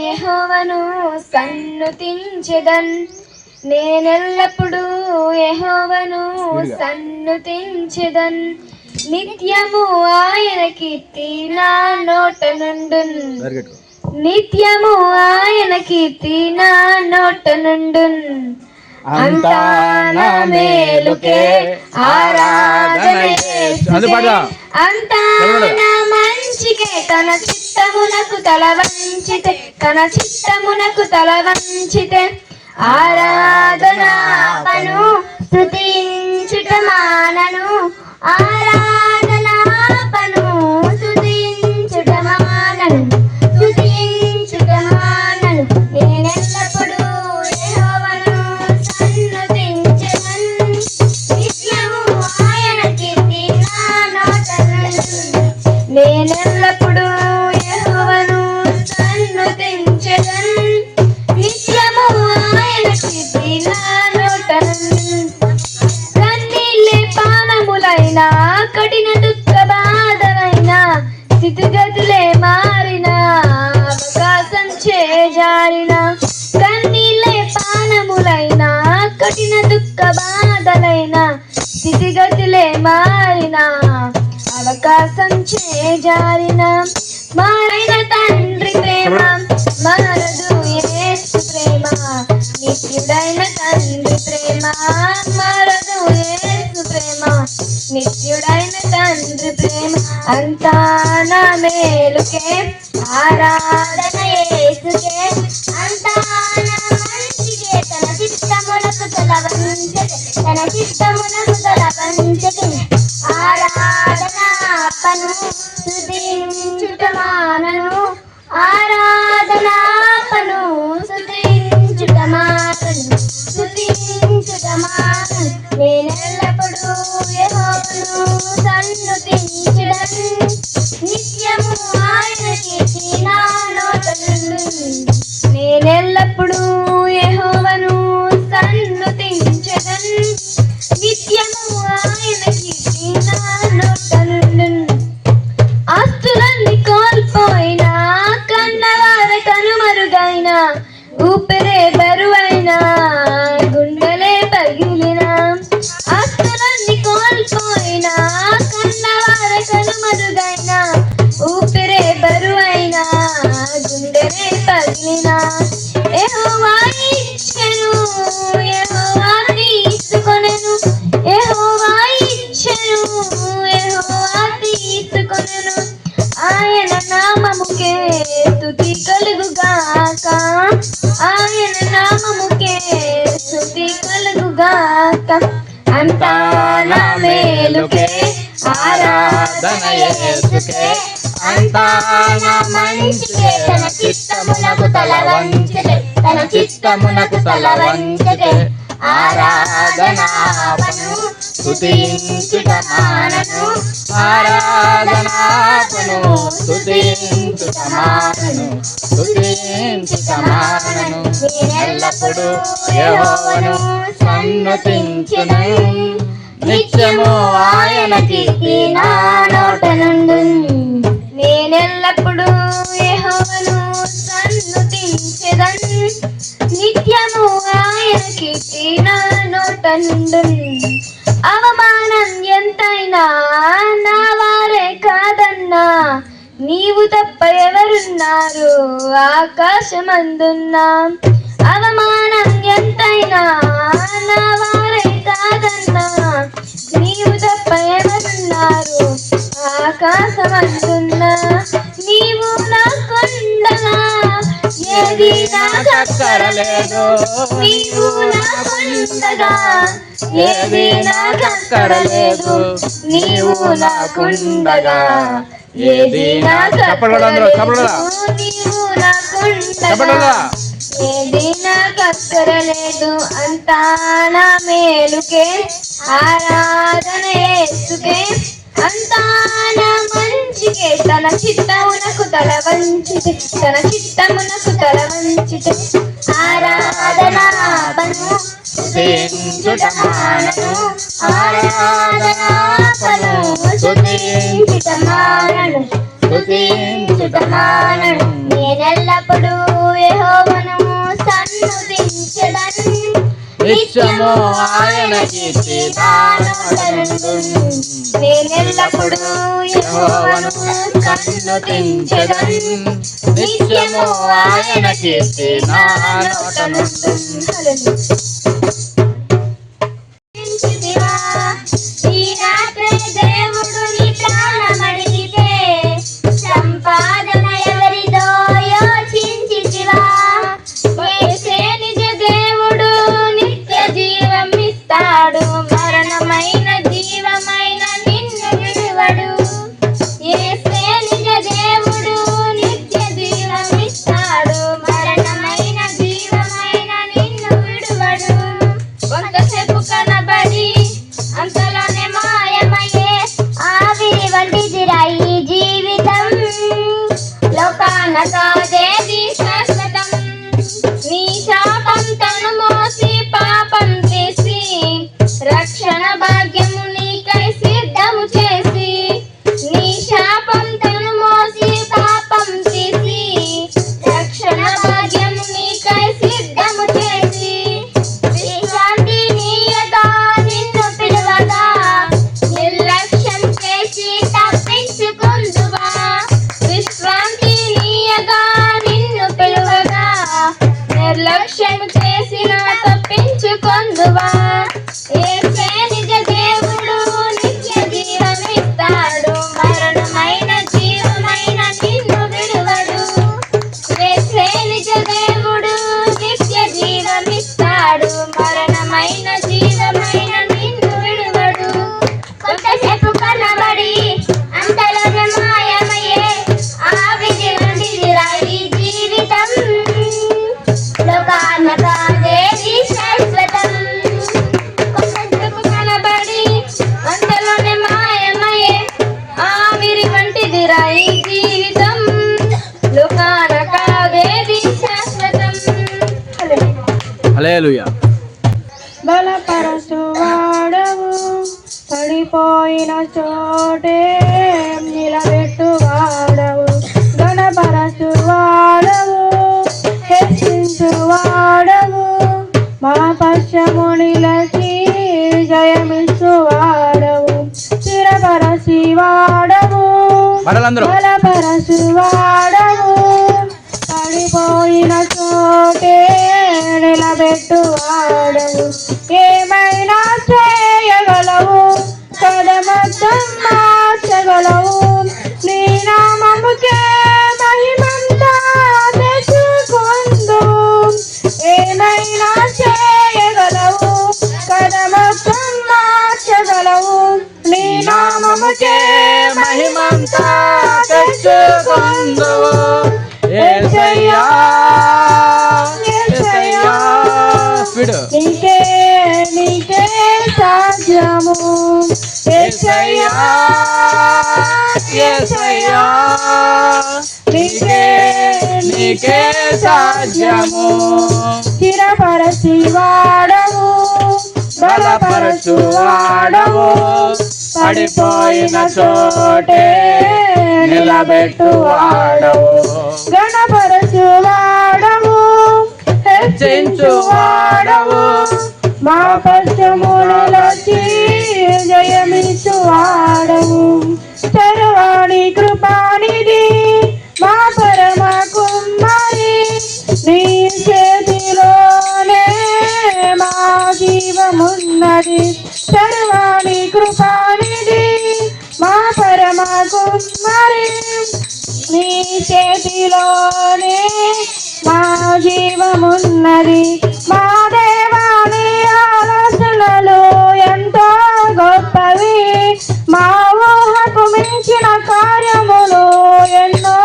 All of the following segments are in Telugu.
యెహోవాను సన్నుతించెదన్ నేనెల్లప్పుడూ యెహోవాను సన్నుతించెదన్ నిత్యము ఆయన కీర్తి నా నోట నుండున్ నిత్యము ఆయన కీర్తి నా నోట నుండున్ అంతా నా మేలుకే ఆరాధన అంతా నా మంచికే తన చిత్తమునకు తల వంచితే తన చిత్తమునకు తల వంచితే ఆరాధనాపను స్తుతించుట మానను ఆరాధనాపను స్తుతించుట మానను స్తుతించుట మానను నేనెల్లప్పుడూ యెహోవాను సన్నుతించెదన్ నిత్యము ఆయన కీర్తి నా నోట నుండును నేనెల్లప్పుడూ యెహోవాను సన్నుతించెదన్ నిత్యము ఆయన కీర్తి నా నోట నుండును కన్నీళ్ళే పానములైన కఠిన దుఃఖ బాధలైన స్థితిగతులే మారిన అవకాశం చేజారిన కన్నీళ్ళే పానములైన కఠిన దుఃఖ బాధలైన స్థితిగతులే మారిన అవకాశం చేజారిన మారిన తండ్రి ప్రేమ మారదు యేసు ప్రేమ నిత్యుడైన తండ్రి ప్రేమ మారదు యేసు ప్రేమ నిత్యుడైన తండ్రి ప్రేమ అంతా నా మేలుకే ఆరాధన యేసుకే అంతా నా మంచికే తన చిత్తమునకు తల వంచె తన చిత్తమునకు తల వంచె ఆరాధనాపను స్తుతించుట మానను ఆరాధనాపను స్తుతించుట మానను స్తుతించుట మానను నేనెల్లప్పుడూ యెహోవాను సన్నుతించెదన్ నిత్యము ఆయన కీర్తి నా నోట నుండును నేనెల్లప్పుడూ యెహోవాను సన్నుతించెదన్ నిత్యము ఆయన కీర్తి నా నోట నుండును ఆస్తులన్నీ కోల్పోయినా కన్నవారి కనుమరుగైన ఊపిరే బరువైన గుండెలే పగిలిన ఆస్తులన్నీ కోల్పోయినా కన్నవారి కనుమరుగైన ఊపిరే బరువైన గుండెలే పగిలిన యెహోవా ఇచ్చెను యెహోవా తీసుకొనెను యెహోవా ఇచ్చెను యెహోవా తీసుకొనెను ఆయన నామముకే స్తుతి కలుగుగాక ఆయన నామముకే స్తుతి కలుగుగాక అంతా నా మేలుకే ఆరాధన యేసుకే అంతా నా మంచికే తన చిత్తమునకు తల వంచె తన చిత్తమునకు తల వంచె ఆరాధనాపను స్తుతించుట మానను ఆరాధనాపను స్తుతించుట మానను స్తుతించుట మానను నేనెల్లప్పుడూ యెహోవాను సన్నుతించెదను నిత్యము ఆయన కీర్తి నా నోట నుండును నేనెల్లప్పుడూ యెహోవాను సన్నుతించెదన్ నిత్యము ఆయన కీర్తి నా నోట నుండును అవమానం ఎంతైనా నా వారే కాదన్నా నీవు తప్ప ఎవరున్నారు ఆకాశమందున్నా అవమానం ఎంతైనా నా వారే కాదన్నా నీవు తప్ప ఎవరున్నారు ఆకాశమందున్నా నీవు నాకుండగా ఏది నాకక్కరలేదు నీవు నాకుండగా ఏది నాకక్కరలేదు నీవు నాకుండగా ఏది నాకక్కరలేదు నీవు నాకుండగా ఏది నాకక్కరలేదు అంతా నా మేలుకే ఆరాధన యేసుకే అంతా నా మంచికే తన చిత్తమునకు తల వంచితే తన చిత్తమునకు తల వంచితే ఆరాధనాపను స్తుతించుట మానను ఆరాధనాపను స్తుతించుట మానను స్తుతించుట మానను నేనెల్లప్పుడూ నన్ను దించెదన్ నిత్యము ఆయన కీర్తి నా నోట నుండును. నేనెల్లప్పుడూ యెహోవాను కన్ను దించెదన్ నిత్యము ఆయన కీర్తి నా నోట నుండును. ఈ రాత్రి దేవుడు నీ ప్రాణమడిగితే సంపాదన ఎవరిదో యోచించితివా? యేసే నిజ దేవుడు నిత్య జీవం ఇస్తాడు, మరణమైన జీవమైన నిన్ను విడువడు. యేసే నిజ దేవుడు నిత్య జీవం ఇస్తాడు, మరణమైన జీవమైన నిన్ను విడువడు. కొంతసేపు కనబడి అంతలోనే మాయమయ్యే ఆవిరి వంటిదిరా ఈ జీవితం. లోకాన కాదేది శాశ్వతం. నీ శాపం తను మోసి పాపం చేసి రక్షణ భాగ్యము నీకై సిద్ధము చేసి, నీ శాపం తను మోసి పాపం చేసి రక్షణ భాగ్యము నీకై సిద్ధము చేసి, విశ్రాంతి నీయగా నిన్ను పిలువగా నిర్లక్ష్యం చేసి తప్పించుకుందువా? విశ్రాంతి నీయగా నిన్ను పిలువగా నిర్లక్ష్యం చేసిన తప్పించుకుందువా? యేసే నిజ దేవుడు నిత్య జీవమిస్తాడు, మరణమైన జీవమైన నిన్ను విడువడు. యేసే నిజ దేవుడు నిత్య జీవమిస్తాడు, మరణమైన జీవమైన నిన్ను విడువడు. కొంతసేపు కనబడి అంతలోనే మాయమయ్యే ఆవిరి వంటిదిరా ఈ జీవితం. లోకాన కాదేది శాశ్వతం. కొంతసేపు కనబడి అంతలోనే మాయమయ్యే ఆవిరి వంటిదిరా ఈ జీవితం. లోకాన కాదేది శాశ్వతం. హల్లెలూయా. బలపరచు వాడవు, పడిపోయిన చోటే నిలబెట్టు వాడవు. గణపరచు వాడవు, హెచ్చించు వాడవు, మా పక్షము నిలచి జయమిచ్చు వాడవు. స్థిరపరచి వాడవు, మరలందరూ బలపరచు వాడవు, పడిపోయిన చోటే నిలబెట్టు వాడవు. ఏమైనా చేయగలవు, కదమద్దం మార్చగలవు. నీ నామముకే మహిమంతా తెచ్చుకొందు. ఏమైనా చేయగలవు, కదమద్దం మార్చగలవు. నీ నామముకే మహిమంతా తెచ్చుకొందువు. యేసయ్యా యేసయ్యా విడు నీకే నీకే సాధ్యము. యేసయ్యా యేసయ్యా నీకే నీకే సాధ్యము. స్థిరపరచి వాడవు, బలపరచు వాడవు, పడిపోయిన చోటే నిలబెట్టు వాడవు. గణపరచు వాడవు, హెచ్చించు వాడవు, మా పక్షములచి జయమిచ్చు వాడవు. సర్వాణి కృపానిధి మా పరమ కుమారి, నీ చేతిలోనే మా జీవమున్నది. సర్వాణి కృపానిధి మా పరమ కుమారి, నీ చేతిలోనే మా జీవమున్నది. మా దేవాని ఆలోచనలు ఎంతో గొప్పవి, మా ఊహకు మించిన కార్యములు ఎన్నో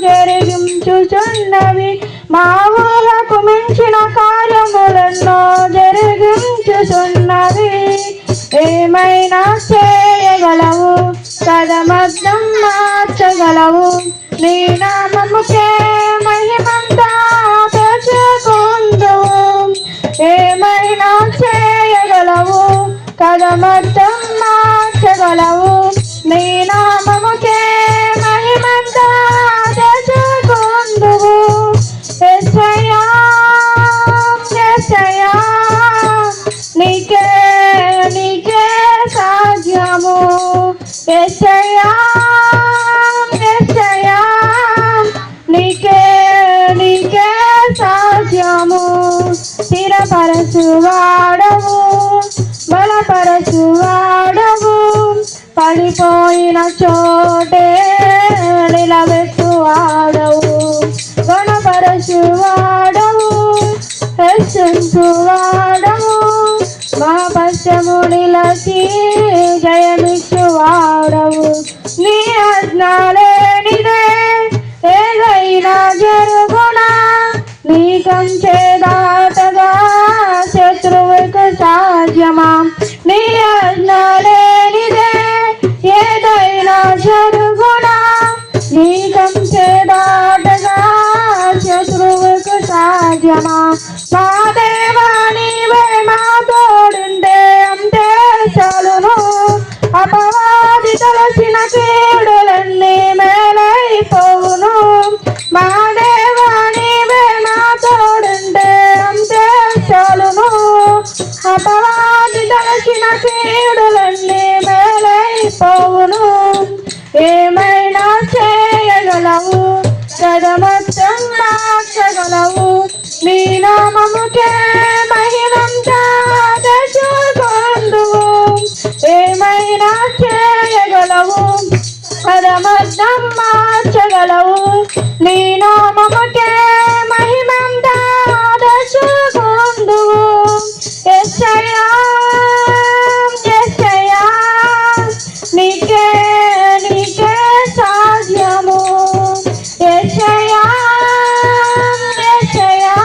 జరిగించుచున్నవి. మా ఊహకు మించిన కార్యములెన్నో జరిగించుచున్నవి. ఏమైనా చేయగలవు, కదమద్దం మార్చగలవు. నీ నామముకే మహిమంతా తెచ్చుకొందువు. ఏమైనా చేయగలవు, కదమద్దం మార్చగలవు. నీ నామముకే మహిమంతా తెచ్చుకొందువు. యేసయ్యా యేసయ్యా యేసయ్యా నీకే నీకే సాధ్యము స్థిరపరచువాడవు బలపరచువాడవు పడిపోయిన చోటే నిలబెట్టువాడవు గుణపరచువాడవు హెచ్చించువాడవు మా పశ్చము నిలచి జయమిచ్చువాడవు నీ ఆజ్ఞలేనిదే ఏదైనా జరుగునా నీ కంచె దాటగా శత్రువుకు సాధ్యమా నీ ఆజ్ఞలేనిదే ఏదైనా జరుగునా నీ కంచె దాటగా శత్రువుకు సాధ్యమా మా దేవా నీవే మా తోడుండే అంతే చాలును అపవాది తలసిన కీడులన్నీ మేలైపోవును మా దేవా నీవే మా తోడుండే అంతే చాలును అపవాది తలసిన కీడులన్నీ మేలైపోవును ఏమైనా చేయగలవు కదమొత్తం మార్చగలవు నీ నామముకే మహిమంతా తెచ్చుకొందువు ఏమైనా చేయగలవు కదమొత్తం మార్చగలవు నీ నామముకే మహిమంతా తెచ్చుకొందువు యేసయ్యా యేసయ్యా నీకే నీకే సాధ్యము యేసయ్యా యేసయ్యా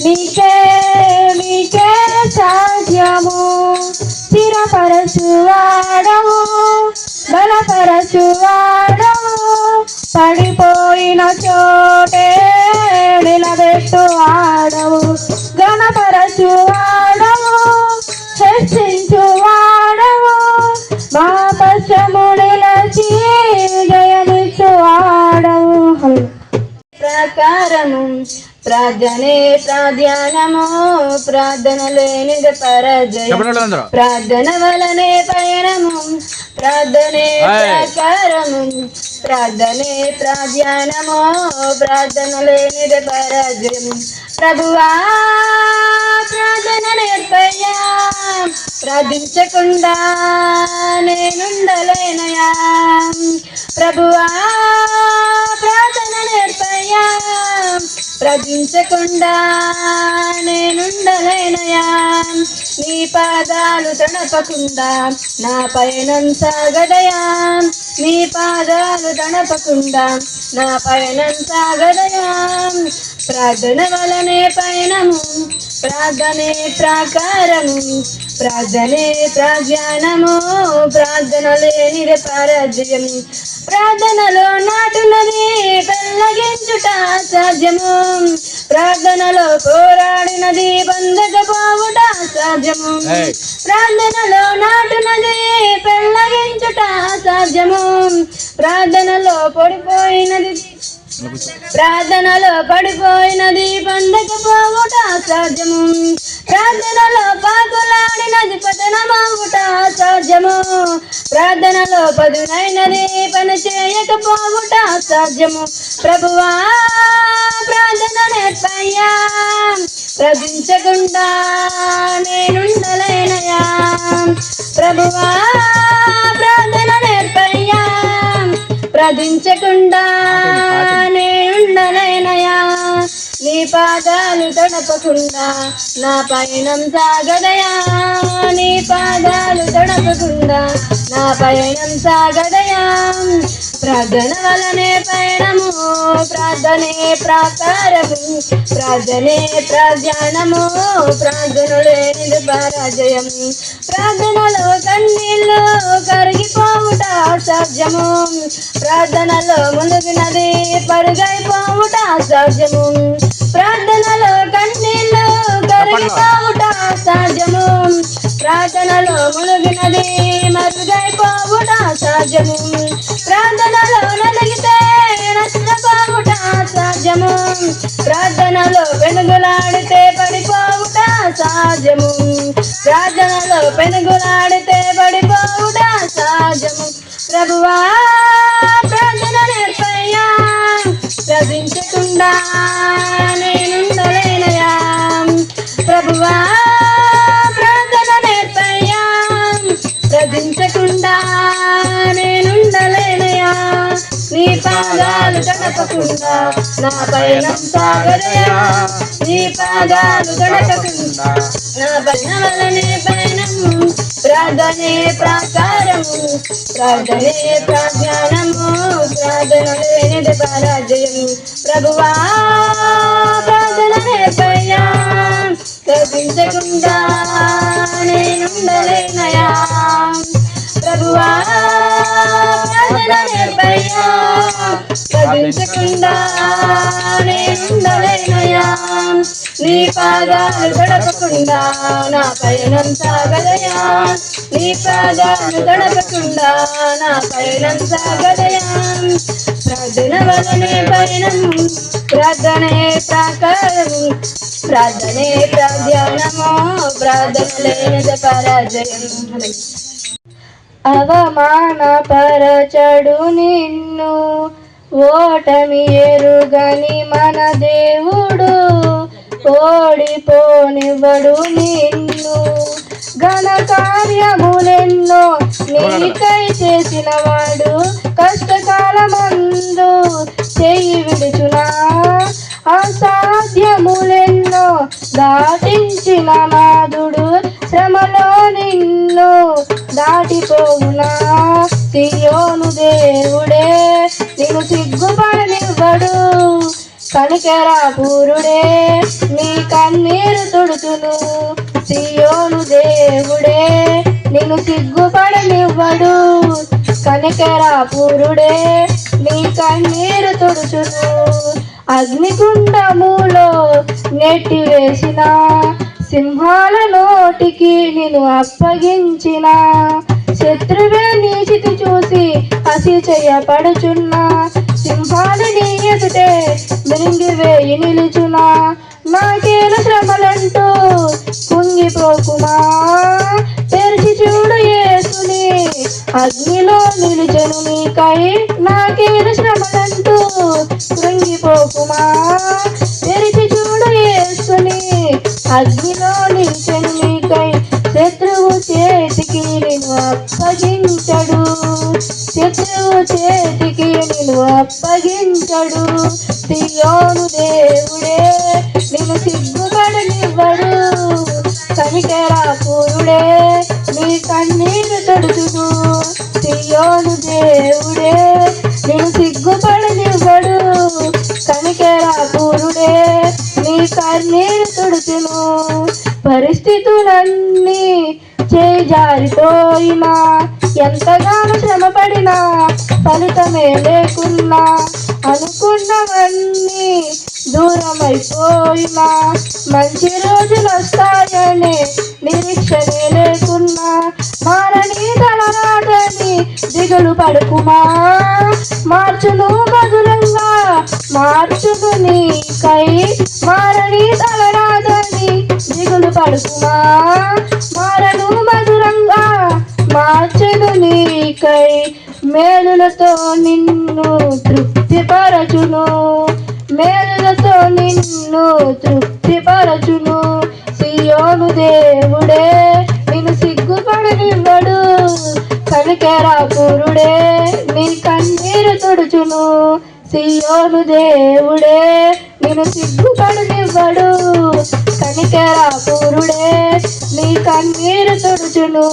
నీకే నీకే సాధ్యము స్థిరపరచువాడవు బలపరచువాడవు పడిపోయిన చోటే నిలబెట్టువాడవు ఘనపరచువాడవు హెచ్చించువాడవు మా పశ్చము నిలచి జయమిచ్చువాడవు ప్రకారము ప్రార్థనే ప్రాధ్యానము ప్రార్థన లేనిది పరాజయం చెప్పండి వాళ్ళందరూ. ప్రార్థన వలనే పయనము ప్రార్థనే ప్రకారము ప్రార్థనే ప్రాధ్యానము ప్రార్థన లేనిది పరాజయం ప్రభువా ప్రార్థన నేర్పయ్యా ప్రార్థించకుండా నేనుండలేనయా ప్రభువా ప్రార్థన నేర్పయ్యా ప్రార్థించకుండా నేనుండలేనయా నీ పాదాలు తడపకుండా నా పయనం సాగదయా నీ పాదాలు తడపకుండా నా పయనం సాగదయా ప్రార్థన వలనే పయనము ప్రార్థనే ప్రాకారము ప్రార్థనే ప్రాధ్యానము ప్రార్థన లేనిది పరాజయం ప్రార్థనలో నాటునది పెళ్ళగించుట సాధ్యము ప్రార్థనలో పోరాడినది బంధకపోవుట సాధ్యము ప్రార్థనలో నాటునది పెళ్ళగించుట సాధ్యము ప్రార్థనలో పడిపోయినది బంధకపోవుట సాధ్యము ప్రార్థనలో పాకులాడినది పతనమవుట సాధ్యము ప్రార్థనలో పదునైనది పని చేయకపోవుట సాధ్యము ప్రభువా ప్రార్థన నేర్పయ్యా ప్రార్థించకుండా నేనుండలేనయా ప్రభువా ప్రార్థన నేర్పయ్యా ప్రార్థించకుండా నేనుండలేనయా నీ పాదాలు తడపకుండా నా పయనం సాగదయా నీ పాదాలు తడపకుండా నా పయనం సాగదయా ప్రార్థన వలనే పయనము ప్రార్థనే ప్రాకారము ప్రార్థనే ప్రాధ్యానము ప్రార్థన లేనిది పరాజయం ప్రార్థనలో కన్నీళ్ళు కరిగిపోవుట సాధ్యము ప్రార్థనలో మునిగినది పరుగైపోవుట సాధ్యము ప్రార్థనలో కన్నీళ్ళు కరిగిపోవుట సాధ్యము ప్రార్థనలో మునిగినది మరుగైపోవుట సాధ్యము ప్రార్థనలో నలిగితే నష్టపోవుట సాధ్యము ప్రార్థనలో వెనుగులాడితే పడిపోవుట సాధ్యము ప్రార్థనలో పెనుగులాడితే పడిపోవుట సాధ్యము ప్రభువా ప్రార్థన నేర్పయ్యా, ప్రార్థించకుండా నేనుండలేనయా. ప్రభువా ప్రార్థన నేర్పయ్యా, ప్రార్థించకుండా నేనుండలేనయా. నీ పాదాలు గడపకుండా నా పయనం సాగదయా, నీ పాదాలు గడపకుండా నా పయనవలనే పయనం. ప్రార్థనే ప్రాకారము, ప్రార్థనే ప్రాజ్ఞానము, ప్రార్థన లేనిది పరాజయం. ప్రభువా ప్రార్థన నేర్పయ్యా, ప్రార్థించకుండా నేనుండలేనయా. ప్రభువా ప్రార్థన నేర్పయ్యా, ప్రార్థించకుండా నేనుండలేనయా. నీ పాదాలు గడపకుండా నా పయనం సాగదయా, నీ పాదాలు గడపకుండా నా పయనం సాగదయా. ప్రార్థన వలనే పయనం, ప్రార్థనే ప్రాకారము, ప్రార్థనే ప్రాధ్యానము, ప్రార్థన లేనిది పరాజయం. అవమానపరచడు నిన్ను ఓటమి ఎరుగని మన దేవుడు, ఓడిపోనివ్వడు నిన్ను. ఘన కార్యములెన్నో నీకై చేసిన వాడు, కష్టకాలమందు చెయ్యి విడుచునా. అసాధ్యములెన్నో దాటించిన నాదుడు, శ్రమలో నిన్ను దాటిపోవునా. సియోను దేవుడే నిన్ను సిగ్గుపడనివ్వడు, కనికరాపూరుడే నీ కన్నీరు తుడుచును. సియోను దేవుడే నిన్ను సిగ్గుపడనివ్వడు, కనికరాపూరుడే నీ కన్నీరు తుడుచును. అగ్నిగుండములో నెట్టివేసిన సింహాల నోటికి నిన్ను అప్పగించిన, శత్రువే నీ చితి చూసి అతిశయపడుచున్నా. సింహాలు నీ ఎదుటే మృంగివేయి నిలుచునా. నాకేను శ్రమలంటూ కుంగిపోకుమా, తెరిచి చూడు యేసుని అగ్నిలో నిలుచెను నీకై. నాకేను శ్రమలంటూ కృంగిపోకుమా, తెరిచి చూడు యేసుని అగ్నిలో నిలుచెను నీకై. శత్రువు చేతికి నిన్ను అప్పగించడు, శత్రువు చేతికి నిన్ను అప్పగించడు. సియోను దేవుడే నిన్ను సిగ్గుపడనివ్వడు, కనికరాపూరుడే నీ కన్నీరు తుడుచును. సియోను దేవుడే నిన్ను సిగ్గుపడనివ్వడు, కనికరాపూరుడే నీ కన్నీరు తుడుచును. పరిస్థితులన్నీ చేజారిపోయినా, ఎంతగానో శ్రమపడినా ఫలితమే లేకున్నా, అనుకున్నవన్నీ దూరమైపోయినా, మంచి రోజులు వస్తాయనే నిరీక్షనే లేకున్నా, మారని తలరాటని దిగులు పడుకుమా. మార్చును మధురంగా మార్చును నీకై, మారని తలరాటని దిగులు పడుకుమా. మారను మధురంగా మార్చును నీకై, మేలులతో నిన్ను తృప్తిపరచును, మేలులతో నిన్ను తృప్తిపరచును. సియోను దేవుడే నిన్ను సిగ్గుపడనివ్వడు, కనికరాపూరుడే నీ కన్నీరు తుడుచును. సియోను దేవుడే నిన్ను సిగ్గుపడనివ్వడు, కనికరాపూరుడే నీ కన్నీరు తుడుచును.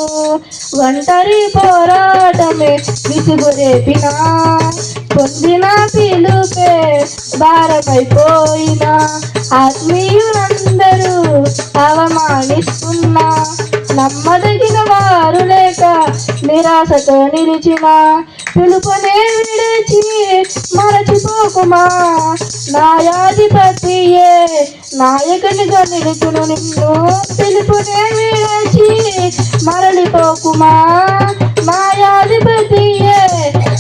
ఒంటరి పోరాటమే విసుగు రేపినా, పొందిన పిలుపే భారమైపోయినా, ఆత్మీయులందరూ అవమానిస్తున్నా, నమ్మదగిన వారు లేక నిరాశతో నిలిచిన, పిలుపునే విడిచి మరచిపోకుమా. న్యాయాధిపతియే నాయకునిగా నిలుచును నిన్ను, పిలుపునే విడిచి మరలిపోకుమా. న్యాయాధిపతియే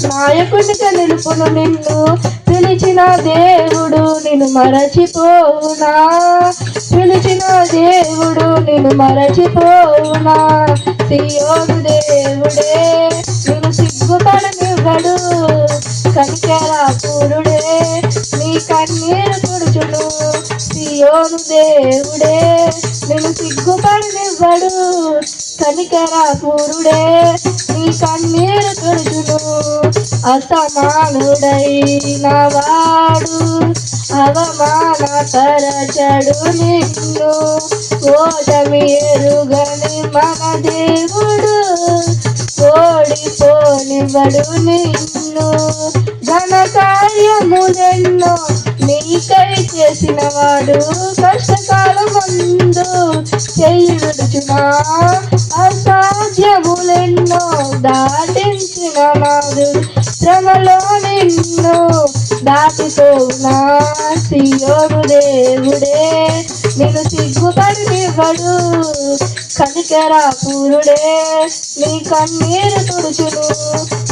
నాయకునిగా నిలుపును నిన్ను, పిలిచిన దేవుడు నిన్ను మరచిపోవునా, పిలిచిన దేవుడు నిన్ను మరచిపోవునా. సియోను దేవుడే నిన్ను సిగ్గుపడనివ్వడు కనికర పూరుడే నీ కన్నీరు తుడుచును సియోను దేవుడే నిన్ను సిగ్గుపడనివ్వడు కనికర పూరుడే నీ కన్నీరు తుడుచును అసమానుడైన వాడు అవమానపరచడు నిన్ను ఓటమి ఎరుగని మన దేవుడు ఓడిపోనివ్వడు నిన్ను ఘన కార్యములెన్నో నీకై చేసిన వాడు కష్టకాలం ముందు చేయుడుచునా అసాధ్యములెన్నో దాటించిన నాడు శ్రమలో నిన్ను దాటిపోనా సియోను దేవుడే నిన్ను సిగ్గుపడనివ్వడు కనికర పూరుడే నీ కన్నీరు తుడుచును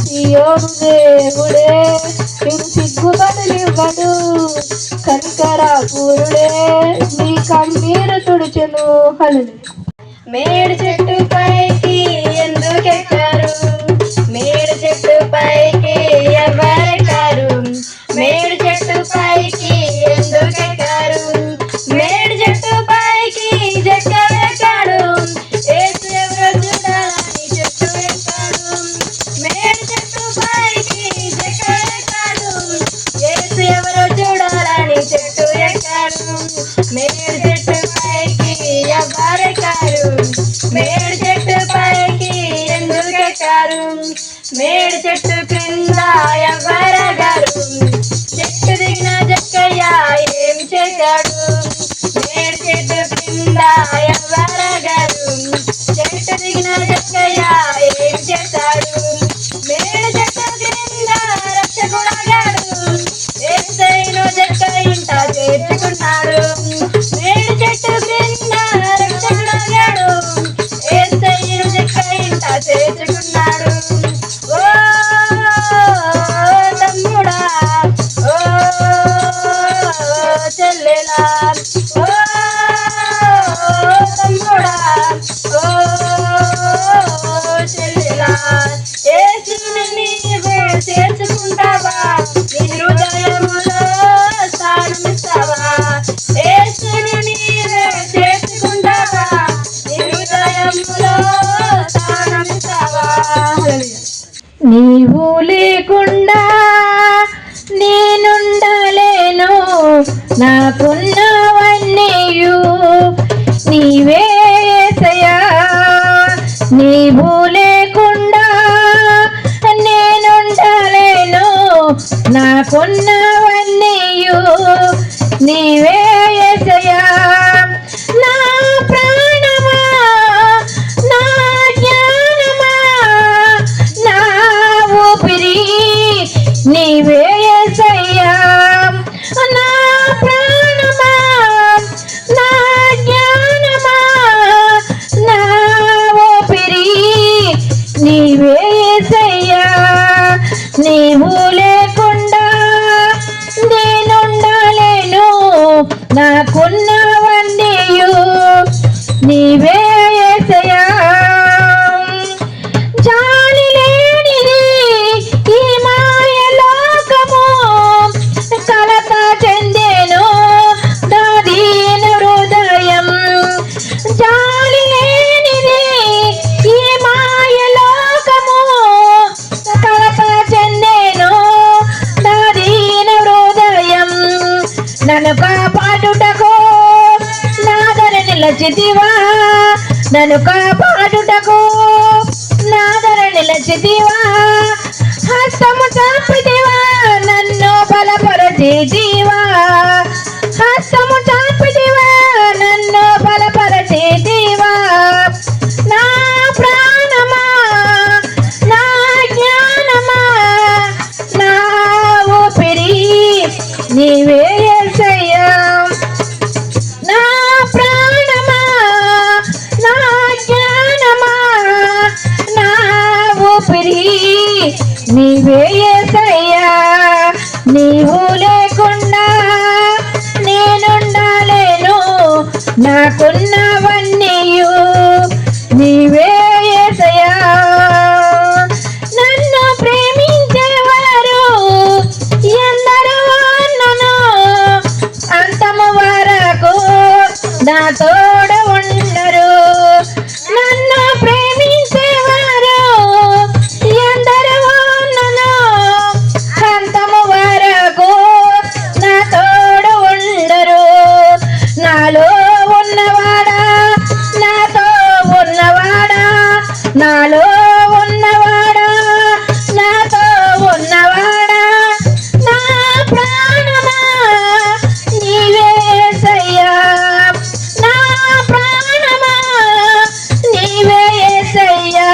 సియోను దేవుడే నిన్ను సిగ్గుపడనివ్వడు కనికర పూరుడే నీ కన్నీరు తుడుచును. హల్లెలూయా. మేడు చెట్టు పైకి ఎందుకెక్కారు మేడు చెట్టు పైకి ఎవరెక్కారు మేడు చెట్టు పైకి ఎందుకెక్కారు మేడు చెట్టు పైకి జక్కరెక్కాడు యేసు ఎవరో చూడాలని చెట్టు ఎక్కాడు మేడు చెట్టు పైకి జక్కరెక్కాడు యేసు ఎవరో చూడాలని చెట్టు ఎక్కాడు మేడు చెట్టు పైకి ఎవరెక్కారు మేడు చెట్టు పైకి ఎందుకెక్కారు మేడు చెట్టు క్రింద ఎవరగారు చెట్టు దిగిన జక్కయ్య ఏం చేశాడు మేడు చెట్టు క్రింద ఎవరగారు చెట్టు దిగిన జక్కయ్య ఏం చేశాడు మేడు చెట్టు క్రింద రక్షకుడగాడు ఏసైను జక్క ఇంట చేర్చుకున్నాడు మేడు చెట్టు క్రింద రక్షకుడగాడు ఏసైను జక్క ఇంట చేర్చుకున్నాడు ఓ తమ్ముడా ఓ చెల్లెలా ఓ తమ్ముడా ఓ చెల్లెలా యేసుని నీవే చేర్చుకుంటావా నీ హృదయములో స్థానమిస్తావా యేసుని నీవే చేర్చుకుంటావా నీ హృదయములో స్థానమిస్తావా. నీవు లేకుండా నేనుండలేను నాకున్నవన్నీయు నీవే యేసయ్యా నీవు లేకుండా నేనుండలేను నాకున్నవన్నీయు నీవే యేసయ్యా నా ప్రాణమా నా జ్ఞానమా నా ఊపిరి నీవే యేసయ్యా నా ప్రాణమా నా జ్ఞానమా నా ఊపిరి నీవే యేసయ్యా నీవు లేకుండా నేనుండలేను నాకున్నవన్నీయు నీవే యేసయ్యా జాలి లేనిది ఈ మాయలోకము కలత చెందేను నా దీన హృదయం జాలి లేనిది ఈ మాయలోకము కలత చెందేను నా దీన హృదయం నన్ను కాపాడుటకు నాదర నిలచితివా నన్ను కాపాడుటకు నాదర నిలచితివా హస్తము చాపితివా నన్ను బలపరచితివా హస్తము చాపితివా నన్ను బలపరచితివా నా ప్రాణమా నా జ్ఞానమా నా ఊపిరి నీవే యేసయ్యా నా ప్రాణమా నా జ్ఞానమా నా ఊపిరి నీవే యేసయ్యా నీవు లేకుండా నేనుండలేను నాకున్నవన్నీయు నీవే యేసయ్యా నన్ను నా తోడు ఉండరు. నన్ను ప్రేమించేవారు ఎందరో ఉన్నను అంతము వరకు నా తోడు ఉండరు. నాలో ఉన్నవాడా నాతో ఉన్నవాడా నాలో ఉన్నవాడా నాతో ఉన్నవాడా నా ప్రాణమా నీవే యేసయ్యా నా ప్రాణమా నీవే యేసయ్యా.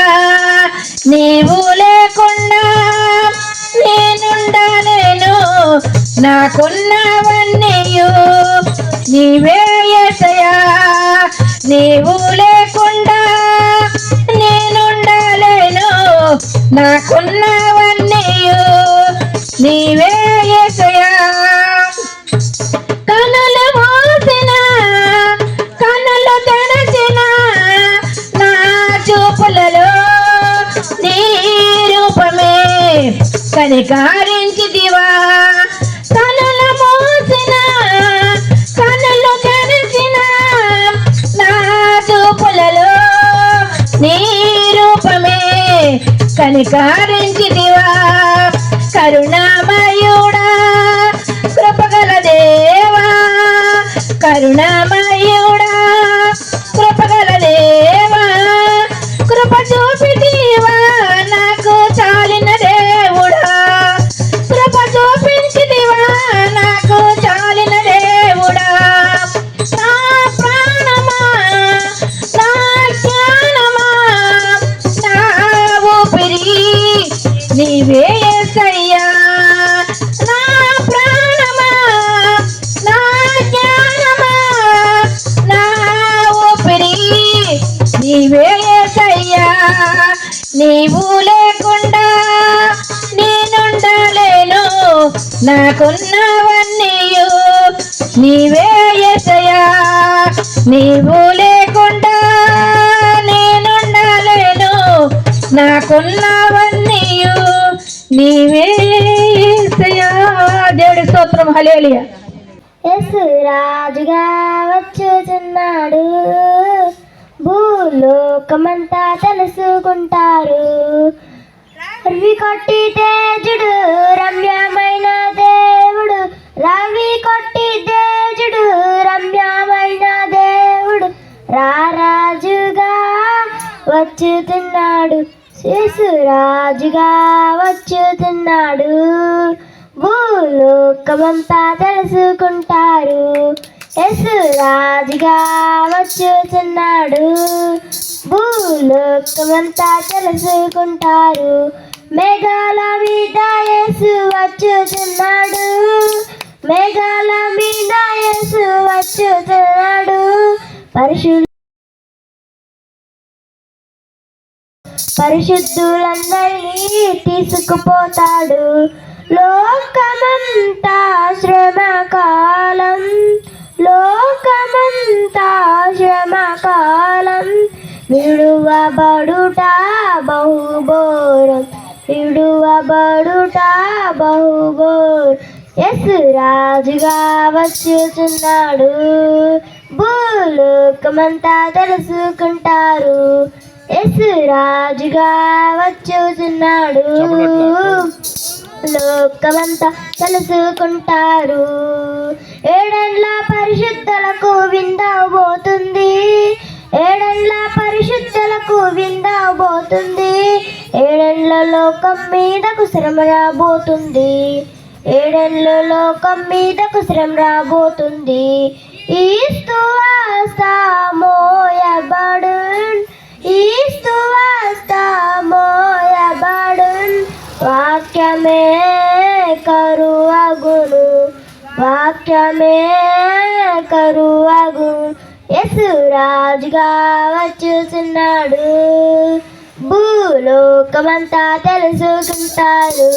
నీవు లేకుండా నేనుండలేను నాకున్నవన్నీయు నీవే యేసయ్యా. నీవు లేకుండా నేనుండలేను నాకున్నవన్నీయు నీవే యేసయ్యా. కనులు మూసిన కనులు తెరచిన నా చూపులలో నీ రూపమే కనికరించితివా. కనులు మూసిన కనులు తెరచిన నా చూపులలో నీ రూపమే కనికరించితివా. కరుణామయుడా కృపగల దేవా కరుణామయుడా కృపగల దేవా కృప చూపితివా నాకు చాలిన దేవుడా. కృప చూపించితివా నాకు చాలిన దేవుడా. నా ప్రాణమా నా జ్ఞానమా నా ఊపిరి నీవే యేసయ్యా. నా ప్రాణమా నా జ్ఞానమా నా ఊపిరి నీవే యేసయ్యా. నీవు లేకుండా నేనుండలేను నాకున్నవన్నీయు నీవే యేసయ్యా. నీవు లేకుండా నేనుండలేను నాకున్నవన్నీయు నీవే యేసయ్యా. దేవుడి స్తోత్రం. హల్లెలూయా. యేసు రాజుగా వచ్చుచున్నాడు భూలోకమంతా తెలుసుకుంటారు. రవి కొట్టి తేజుడు రమ్యమైన దేవుడు రవి కొట్టి తేజుడు రమ్యమైన దేవుడు రారాజుగా వచ్చుతున్నాడు. యేసు రాజుగా వచ్చుతున్నాడు భూలోకమంతా తెలుసుకుంటారు. యేసు రాజుగా వచ్చుతున్నాడు భూలోకమంతా తెలుసుకుంటారు. మేఘాల మీద యేసు వచ్చుతున్నాడు మేఘాల మీద యేసు వచ్చుతున్నాడు. పరిశుద్ధులందరినీ తీసుకుపోతాడు. లోకమంతా శ్రమకాలం లోకమంతా శ్రమకాలం విడువబడుట బహుఘోరం విడువబడుట బహుఘోరం. యేసు రాజుగా వచ్చుచున్నాడు భూలోకమంతా తెలుసుకుంటారు. యేసు రాజుగా వచ్చుచున్నాడు లోకమంతా తెలుసుకుంటారు. ఏడేండ్ల పరిశుద్ధులకు విందవబోతుంది ఏడేండ్ల పరిశుద్ధులకు విందవబోతుంది. ఏడేండ్ల లోకం మీదకు శ్రమ రాబోతుంది ఏడేండ్ల లోకం మీదకు శ్రమ రాబోతుంది. మోయబడున్ మోయబడున్ వాక్యమే కరువగును వాక్యమే కరువగును. యేసు రాజుగా వచ్చుచున్నాడు భూలోకమంతా తెలుసుకుంటారు.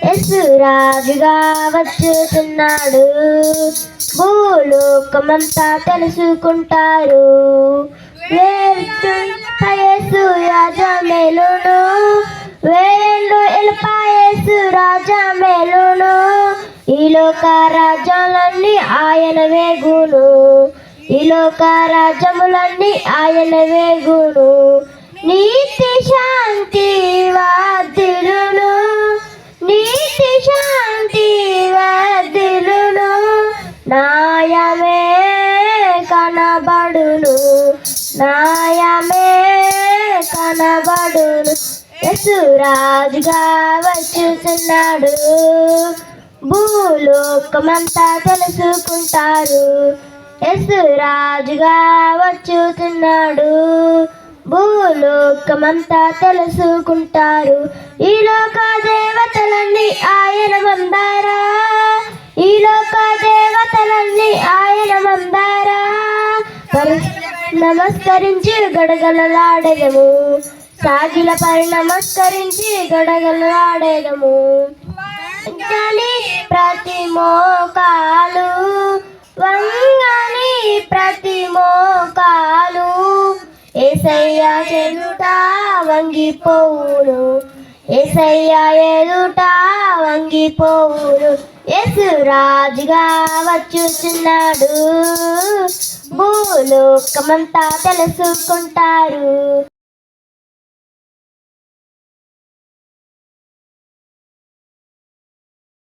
యేసు రాజుగా వచ్చుచున్నాడు భూలోకమంతా తెలుసుకుంటారు. యేసు రాజా మేలును వేళ్ళు ఎలుపాయేసు రాజా మేలును ఈ లోక రాజ్యాలన్నీ ఆయన వేగును ఈ లోక రాజ్యములన్నీ ఆయన వేగును నీతి శాంతి వర్ధిల్లును నీతి శాంతి వర్ధిల్లును న్యాయమే కనబడును న్యాయమే కనబడును యేసు రాజుగా వచ్చుచున్నాడు భూలోకమంతా తెలుసుకుంటారు యేసు రాజుగా వచ్చుచున్నాడు భూలోకమంతా తెలుసుకుంటారు ఈ లోక దేవతలన్నీ ఆయన మందారా ఈ లోక దేవతలన్నీ ఆయన మందారా నమస్కరించి గడగలలాడెదము సాగిల పరి నమస్కరించి గడగలలాడెదము వంగని ప్రతి మోకాలు వంగని ప్రతి మోకాలు యేసయ్య ఎదుట వంగిపోవును యేసయ్య ఎదుట వంగిపోవును యేసు రాజుగా వచ్చుచున్నాడు భూలోకమంతా తెలుసుకుంటారు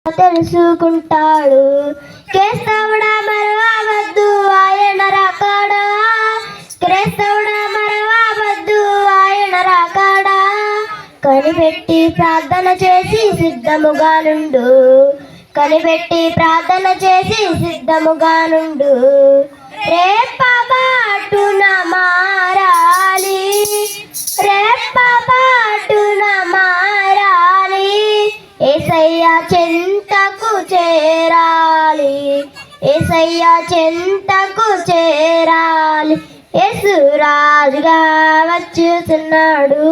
తెలుసుకుంటాడు క్రైస్తవుడా మరవద్దు ఆయన రాకాడా క్రైస్తవుడా మరవద్దు ఆయన రాకాడా కనిపెట్టి ప్రార్థన చేసి సిద్ధముగా నుండు కనిపెట్టి ప్రార్థన చేసి సిద్ధముగా నుండు రేపబాటున మారాలి రేపబాటున మారాలి యేసయ్య చెంతకు చేరాలి యేసయ్య చెంతకు చేరాలి యేసు రాజుగా వచ్చుచున్నాడు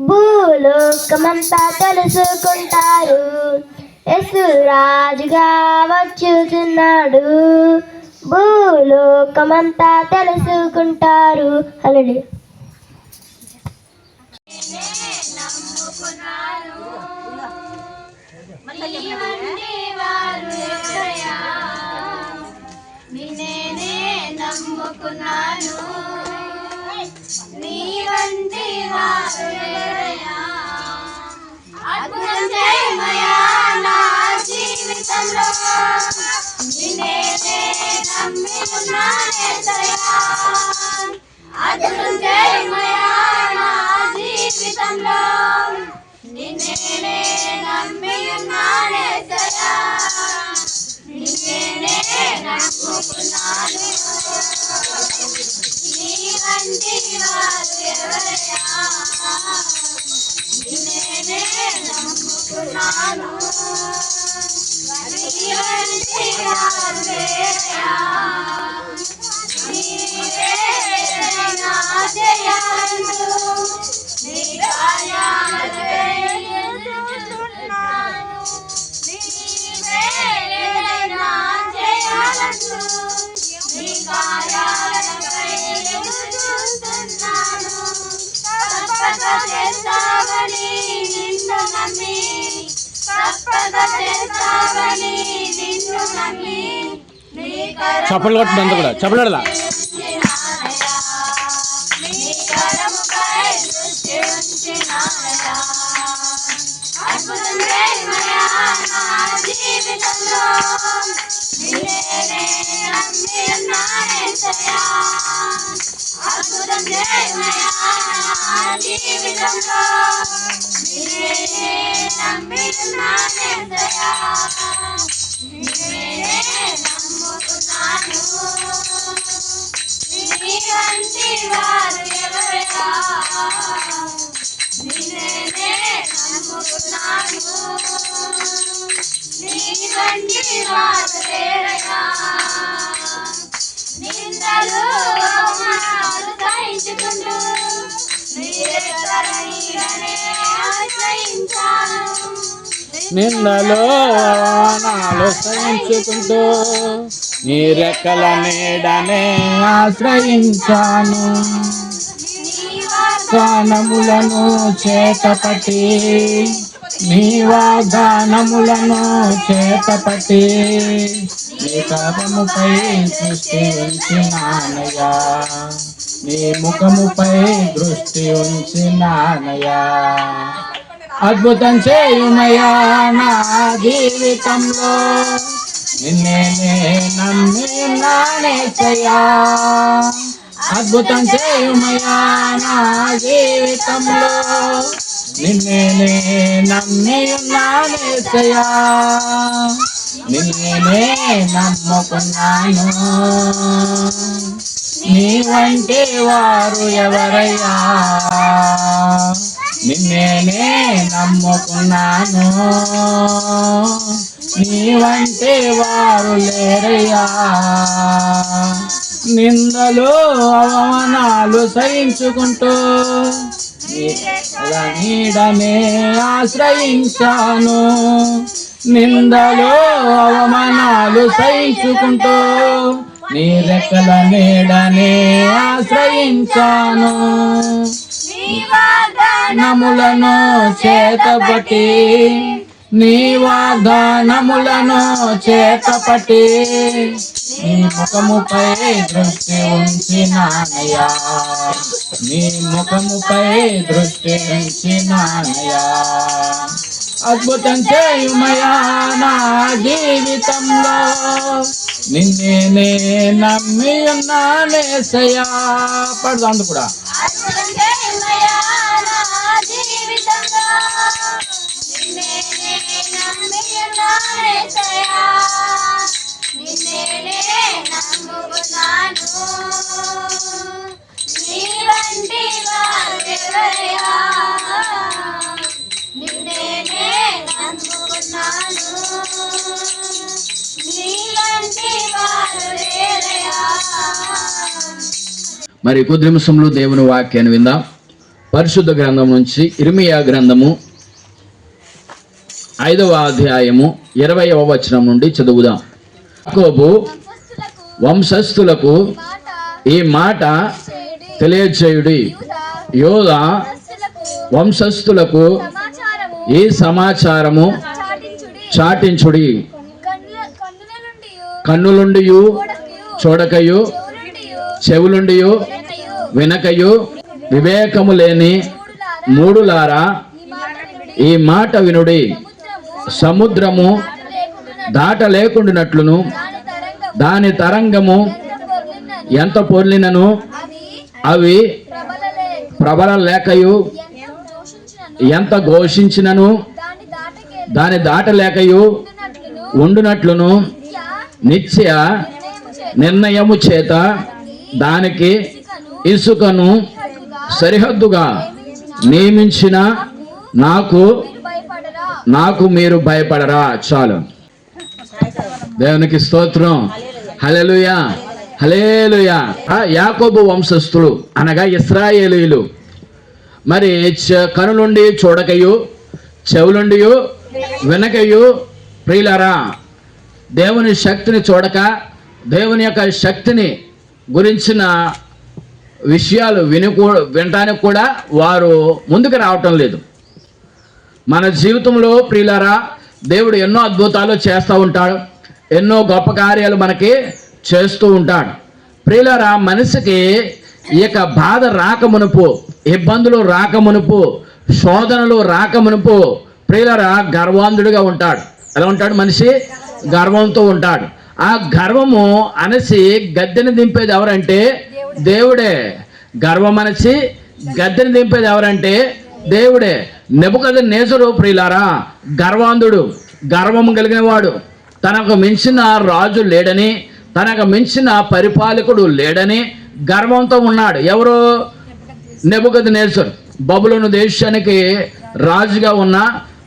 భూలోకమంతా తెలుసుకుంటారు యేసు రాజుగా వచ్చుచున్నాడు భూలోకమంతా తెలుసుకుంటారు హల్లెలూయా నేనే నమ్ముకున్నాను నీ వంటి వారు ఎవరయ్యా అద్భుతం చేయమయ్యా నా జీవితంలో నేనే నమ్ముకున్నానేసయ్యా అద్భుతం చేయమయ్యా నా జీవితంలో నేనే నమ్మి ఉన్నానేసయ్యా నేనే నమ్ముకున్నాను నీ వంటి వారు ఎవరయ్యా నేనే నమ్ముకున్నాను నీ వంటి వారు ఎవరయ్యా నీవే నా జయాలు నీ కార్యాలపై ఎదురుచూస్తున్నాను నీవే నా జయాలు నీ కార్యాలపై ఎదురుచూస్తున్నాను తప్పక చేస్తావని నిన్ను నమ్మి తప్పక చేస్తావని నిన్ను నమ్మి నీ చప్పట్లు కొట్టినంత కూడా చప్పట్లా నీ కరముపై దృష్టి ఉంచినానయ్యా అద్భుతం చేయమయ్యా నా జీవితంలో నేనే నమ్మి ఉన్నానేసయ్యా అద్భుతం చేయమయ్యా నా జీవితంలో నేనే నమ్మి ఉన్నానేసయ్యా నేనే నమ్ముకున్నాను నీ వంటి వారు ఎవరయ్యా నేనే నమ్ముకున్నాను నీ వంటి వారు లేరయ్యా నిందలు అవమానాలు సహించుకుంటూ నీరే ఆశ్రయించాను నిందలో అవమానాలు సహించుకుంటూ నీ రెక్కల నీడనే ఆశ్రయించాను ప్రాణములను చేతపట్టి నీ వాగ్దానములను చేతపట్టి నీ కరముపై దృష్టి ఉంచినానయ్యా, నీ ముఖముపై దృష్టి ఉంచినానయ్యా. అద్భుతం చేయుమయ్యా నా జీవితంలో, నిన్నే నమ్మినానేసయ్యా. అద్భుతం చేయుమయ్యా నా జీవితంలో, నిన్నే నమ్మినానేసయ్యా. నిన్నే నమ్ముకున్నాను, నీ వంటి వారు ఎవరయ్యా. నిన్నే నమ్ముకున్నాను, నీ వంటి వారు లేరయ్యా. నిందలు అవమానాలు సహించుకుంటూ నీడనే ఆశ్రయించాను. నిందలు అవమానాలు సహించుకుంటూ నీ రెక్కల నీడనే ఆశ్రయించాను. నములను చేతపట్టి నీ వాగ్దానములను చేతపట్టి నీ ముఖముపై దృష్టి ఉంచినానయ్యా, నీ ముఖముపై దృష్టి ఉంచినానయ్యా. అద్భుతం చేయుమయ్యా నా జీవితంలో, నిన్నే నమ్మి ఉన్నానేసయ్యా. పడదాం కూడా. మరి కొద్ది నిమిషంలో దేవుని వాక్యాన్ని విందాం. పరిశుద్ధ గ్రంథం నుంచి ఇర్మియా గ్రంథము 5వ అధ్యాయము 20వ వచనం నుండి చదువుదాం. యాకోబు వంశస్థులకు ఈ మాట తెలియజేయుడి, యోదా వంశస్థులకు ఈ సమాచారము చాటించుడి. కన్నులుండియు చూడకయు, చెవులుండియు వినకయు, వివేకము లేని మూడులారా ఈ మాట వినుడి. సముద్రము దాట లేకుండానట్లును దాని తరంగము ఎంత పొర్లినను అవి ప్రబల లేకయు, ఎంత ఘోషించినను దాని దాటలేకయు ఉండునట్లును నిత్య నిర్ణయము చేత దానికి ఇసుకను సరిహద్దుగా నియమించిన నాకు మీరు భయపడరా. చాలు. దేవునికి స్తోత్రం. హల్లెలూయా, హల్లెలూయా. యాకోబు వంశస్థులు అనగా ఇశ్రాయేలీయులు మరి కనులుండి చూడకయు, చెవులుండి వినకయు, ప్రియులారా దేవుని శక్తిని చూడక దేవుని యొక్క శక్తిని గురించిన విషయాలు వినటానికి కూడా వారు ముందుకు రావటం లేదు. మన జీవితంలో ప్రియులారా దేవుడు ఎన్నో అద్భుతాలు చేస్తూ ఉంటాడు, ఎన్నో గొప్ప కార్యాలు మనకి చేస్తూ ఉంటాడు. ప్రియులారా మనిషికి ఇక బాధ రాకమునుపు, ఇబ్బందులు రాకమునుపు, శోధనలు రాకమునుపు ప్రియులారా గర్వాంధుడిగా ఉంటాడు. ఎలా ఉంటాడు? మనిషి గర్వంతో ఉంటాడు. ఆ గర్వము అనసి గద్దెని దింపేది ఎవరంటే దేవుడే. గర్వం అనసి గద్దెని దింపేది ఎవరంటే దేవుడే. నెబుకద్నెజరు ప్రియులారా గర్వాంధుడు, గర్వము కలిగిన వాడు. తనకు మించిన రాజు లేడని, తనకు మించిన పరిపాలకుడు లేడని గర్వంతో ఉన్నాడు. ఎవరు? నెబుకద్నెజరు. బబులోను దేశానికి రాజుగా ఉన్న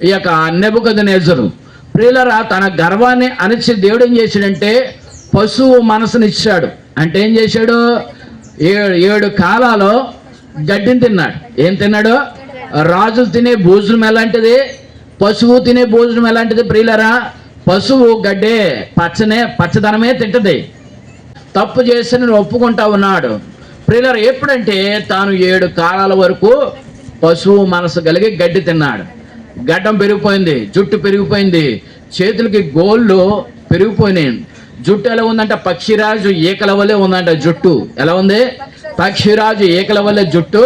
ఈ యొక్క నెబుకద్నెజరు ప్రియులారా తన గర్వాన్ని అణిచి దేవుడు ఏం చేశాడంటే పశువు మనసునిచ్చాడు. అంటే ఏం చేశాడు? 7 కాలాలు గడ్డిని తిన్నాడు. ఏం తిన్నాడు? రాజులు తినే భోజనం ఎలాంటిది, పశువు తినే భోజనం ఎలాంటిది ప్రియులారా? పశువు గడ్డే పచ్చదనమే తింటది. తప్పు చేసి ఒప్పుకుంటా ఉన్నాడు ప్రియులారా. ఎప్పుడంటే తాను 7 కాలాల వరకు పశువు మనసు కలిగి గడ్డి తిన్నాడు. గడ్డం పెరిగిపోయింది, జుట్టు పెరిగిపోయింది, చేతులకి గోళ్ళు పెరిగిపోయినాయి. జుట్టు ఎలా ఉందంట, పక్షిరాజు ఏకల వల్లే ఉందంట జుట్టు. ఎలా ఉంది? పక్షిరాజు ఏకల వల్లే జుట్టు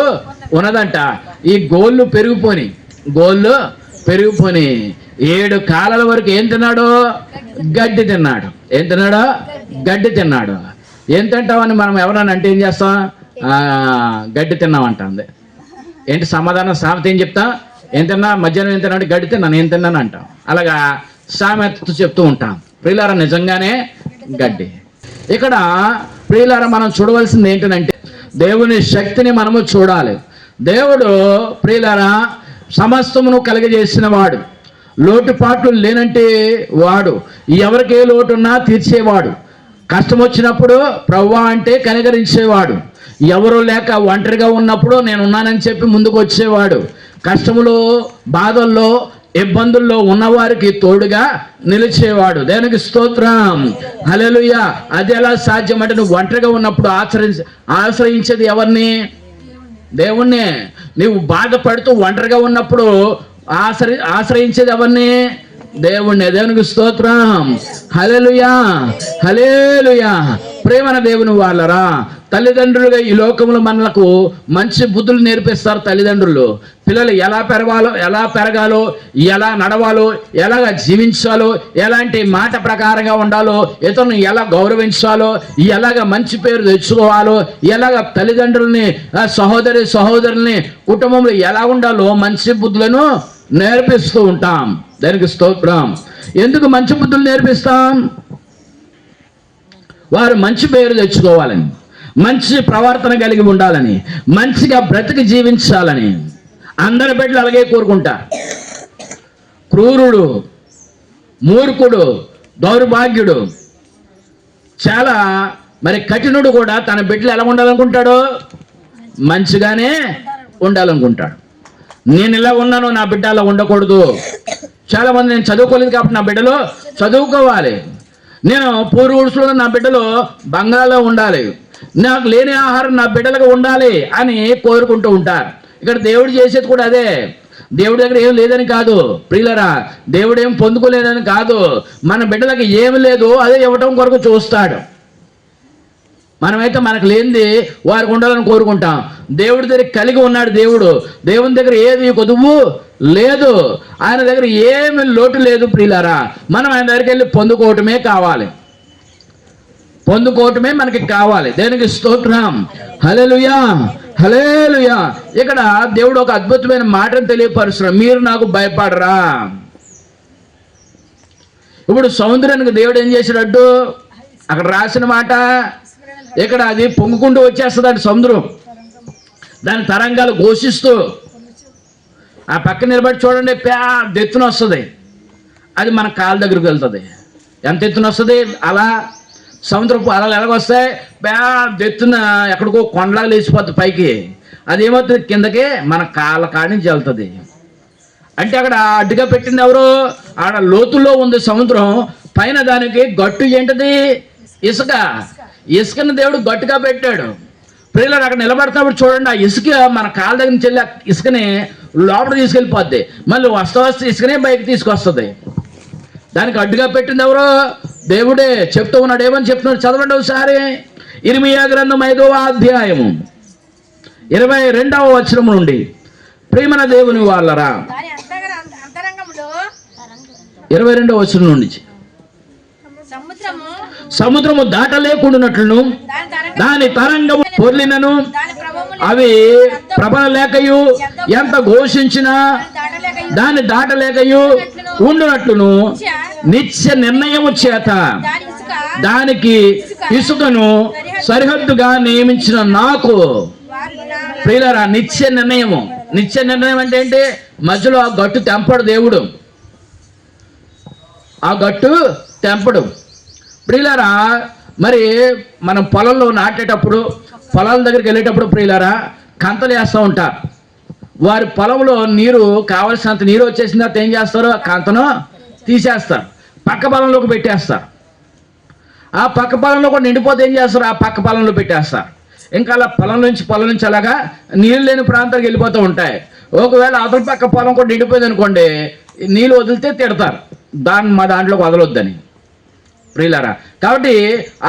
ఉన్నదంట. ఈ గోళ్ళు పెరిగిపోయినాయి, గోళ్ళు పెరిగిపోయినాయి. 7 కాలాల వరకు ఏం తిన్నాడు? గడ్డి తిన్నాడు. ఏం తిన్నాడు? గడ్డి తిన్నాడు. ఏం తింటామని మనం ఎవరన్నా అంటే ఏం చేస్తాం? గడ్డి తిన్నామంటుంది. ఏంటి సమాధానం? సామెత ఏం చెప్తా? ఏం తిన్నా? మధ్యాహ్నం ఏం తిన్నాడు? గడ్డి తిన్నాను. ఏం తిన్నాను అంటాం. అలాగా సామెత చెప్తూ ఉంటాం. ప్రియులారా, నిజంగానే గడ్డి. ఇక్కడ ప్రియులారా, మనం చూడవలసింది ఏంటంటే దేవుని శక్తిని మనము చూడాలి. దేవుడు ప్రియులారా సమస్తమును కలుగజేసిన వాడు, లోటుపాట్లు లేనంటే వాడు, ఎవరికి ఏ లోటున్నా తీర్చేవాడు. కష్టం వచ్చినప్పుడు ప్రభువా అంటే కనికరించేవాడు. ఎవరు లేక ఒంటరిగా ఉన్నప్పుడు నేనున్నానని చెప్పి ముందుకు వచ్చేవాడు. కష్టములో, బాధల్లో, ఇబ్బందుల్లో ఉన్నవారికి తోడుగా నిలిచేవాడు. దేవునికి స్తోత్రం, హల్లెలూయా. అది ఎలా సాధ్యం అంటే నువ్వు ఒంటరిగా ఉన్నప్పుడు ఆశ్రయించేది ఎవరిని? దేవుణ్ణి. నువ్వు బాధపడుతూ ఒంటరిగా ఉన్నప్పుడు ఆశ్రయించేది ఎవరిని? దేవుణ్ణి. దేవునికి స్తోత్రం, హల్లెలూయా, హల్లెలూయా. ప్రేమన దేవుని వాళ్ళరా, తల్లిదండ్రులుగా ఈ లోకంలో మనలకు మంచి బుద్ధులు నేర్పిస్తారు తల్లిదండ్రులు. పిల్లలు ఎలా పెరగాలో, ఎలా నడవాలో, ఎలాగ జీవించాలో, ఎలాంటి మాట ప్రకారంగా ఉండాలో, ఇతరులను ఎలా గౌరవించాలో, ఎలాగ మంచి పేరు తెచ్చుకోవాలో, ఎలాగ తల్లిదండ్రుల్ని, సహోదరుల్ని, కుటుంబంలో ఎలా ఉండాలో మంచి బుద్ధులను నేర్పిస్తూ ఉంటాం. దానికి స్తోత్రం. ఎందుకు మంచి బుద్ధులు నేర్పిస్తాం? వారు మంచి పేరు తెచ్చుకోవాలని, మంచి ప్రవర్తన కలిగి ఉండాలని, మంచిగా బ్రతికి జీవించాలని అందరి బిడ్డలు అలాగే కోరుకుంటారు. క్రూరుడు, మూర్ఖుడు, దౌర్భాగ్యుడు, చాలా కఠినుడు కూడా తన బిడ్డలు ఎలా ఉండాలనుకుంటాడో? మంచిగానే ఉండాలనుకుంటాడు. నేను ఇలా ఉన్నాను, నా బిడ్డ అలా ఉండకూడదు. చాలా మంది నేను చదువుకోలేదు కాబట్టి నా బిడ్డలు చదువుకోవాలి, నేను పూర్వూడ్స్లో నా బిడ్డలు బంగాళలో ఉండాలి, నాకు లేని ఆహారం నా బిడ్డలకు ఉండాలి అని కోరుకుంటూ ఉంటారు. ఇక్కడ దేవుడు చేసేది కూడా అదే. దేవుడి దగ్గర ఏం లేదని కాదు ప్రియులరా, దేవుడు ఏం పొందుకోలేదని కాదు. మన బిడ్డలకు ఏమి లేదు అదే ఇవ్వటం కొరకు చూస్తాడు. మనమైతే మనకు లేనిది వారికి ఉండాలని కోరుకుంటాం. దేవుడి దగ్గర కలిగి ఉన్నాడు దేవుడు. దేవుని దగ్గర ఏది కొదువు లేదు, ఆయన దగ్గర ఏమి లోటు లేదు ప్రియులారా. మనం ఆయన దగ్గరికి వెళ్ళి పొందుకోవటమే కావాలి, పొందుకోవటమే మనకి కావాలి. దేనికి స్తోత్రం, హల్లెలూయా, హల్లెలూయా. ఇక్కడ దేవుడు ఒక అద్భుతమైన మాటను తెలియపరుస్తున్నాడు, మీరు నాకు భయపడరా. ఇప్పుడు సముద్రానికి దేవుడు ఏం చేశాడు? అక్కడ రాసిన మాట, ఇక్కడ అది పొంగుకుంటూ వచ్చేస్తుంది అంటే సముద్రం, దాని తరంగాలు ఘోషిస్తూ ఆ పక్క నిలబడి చూడండి, పెద్ద ఎత్తున వస్తుంది. అది మన కాళ్ళ దగ్గరికి వెళ్తుంది. ఎంత ఎత్తున వస్తుంది? అలా సముద్రపు అలలు ఎలాగొస్తాయి? పెద్ద ఎత్తున ఎక్కడికో కొండలాగా లేచిపోతుంది పైకి. అది ఏమవుతుంది? కిందకి మన కాళ్ళ కాడి నుంచి వెళ్తుంది. అంటే అక్కడ అడ్డుగా పెట్టింది ఎవరు? ఆడ లోతుల్లో ఉంది సముద్రం, పైన దానికి గట్టు ఏంటది? ఇసుక. ఇసుకని దేవుడు గట్టుగా పెట్టాడు. ప్రియులారా, అక్కడ నిలబడుతున్నప్పుడు చూడండి, ఆ ఇసుక మన కాళ్ళ దగ్గర నుంచి వెళ్ళి ఇసుకని లోపల తీసుకెళ్ళిపోద్ది, మళ్ళీ వస్తా ఇసుకనే బయటకు తీసుకొస్తుంది. దానికి అడ్డుగా పెట్టింది ఎవరు? దేవుడే. చెప్తూ ఉన్నాడు, ఏమని చెప్తున్నాడు? చదవండి ఒకసారి. ఇర్మీయా గ్రంథం 5వ అధ్యాయము 22వ వచనం నుండి. ప్రియమైన దేవుని వాళ్ళరా, 22వ వచనం నుండి. సముద్రము దాటలేకుండానట్లును దాని తరంగము పొర్లినను అవి ప్రబల లేకయు ఎంత ఘోషించినా దాన్ని దాటలేకయు ఉండునట్లును నిత్య నిర్ణయము చేత దానికి ఇసుకను సరిహద్దుగా నియమించిన నాకు. ప్రియులారా, నిత్య నిర్ణయము. నిత్య నిర్ణయం అంటే ఏంటి? మధ్యలో ఆ గట్టు తెంపడు దేవుడు, ఆ గట్టు తెంపడు. ప్రియులారా, మరి మనం పొలంలో నాటేటప్పుడు, పొలాల దగ్గరికి వెళ్ళేటప్పుడు ప్రియులారా కంతలు వేస్తూ ఉంటారు. వారి పొలంలో నీరు కావలసినంత నీరు వచ్చేసిన తర్వాత ఏం చేస్తారు? కంతను తీసేస్తారు, పక్క పొలంలోకి పెట్టేస్తారు. ఆ పక్క పొలంలో కూడా నిండిపోతే ఏం చేస్తారు? ఆ పక్క పొలంలో పెట్టేస్తారు. ఇంకా అలా పొలం నుంచి అలాగా నీళ్ళు లేని ప్రాంతానికి వెళ్ళిపోతూ ఉంటాయి. ఒకవేళ అవతల పక్క పొలం కూడా నిండిపోయింది అనుకోండి, నీళ్ళు వదిలితే తిడతారు, మా దాంట్లోకి వదలొద్దని. ప్రియులారా, కాబట్టి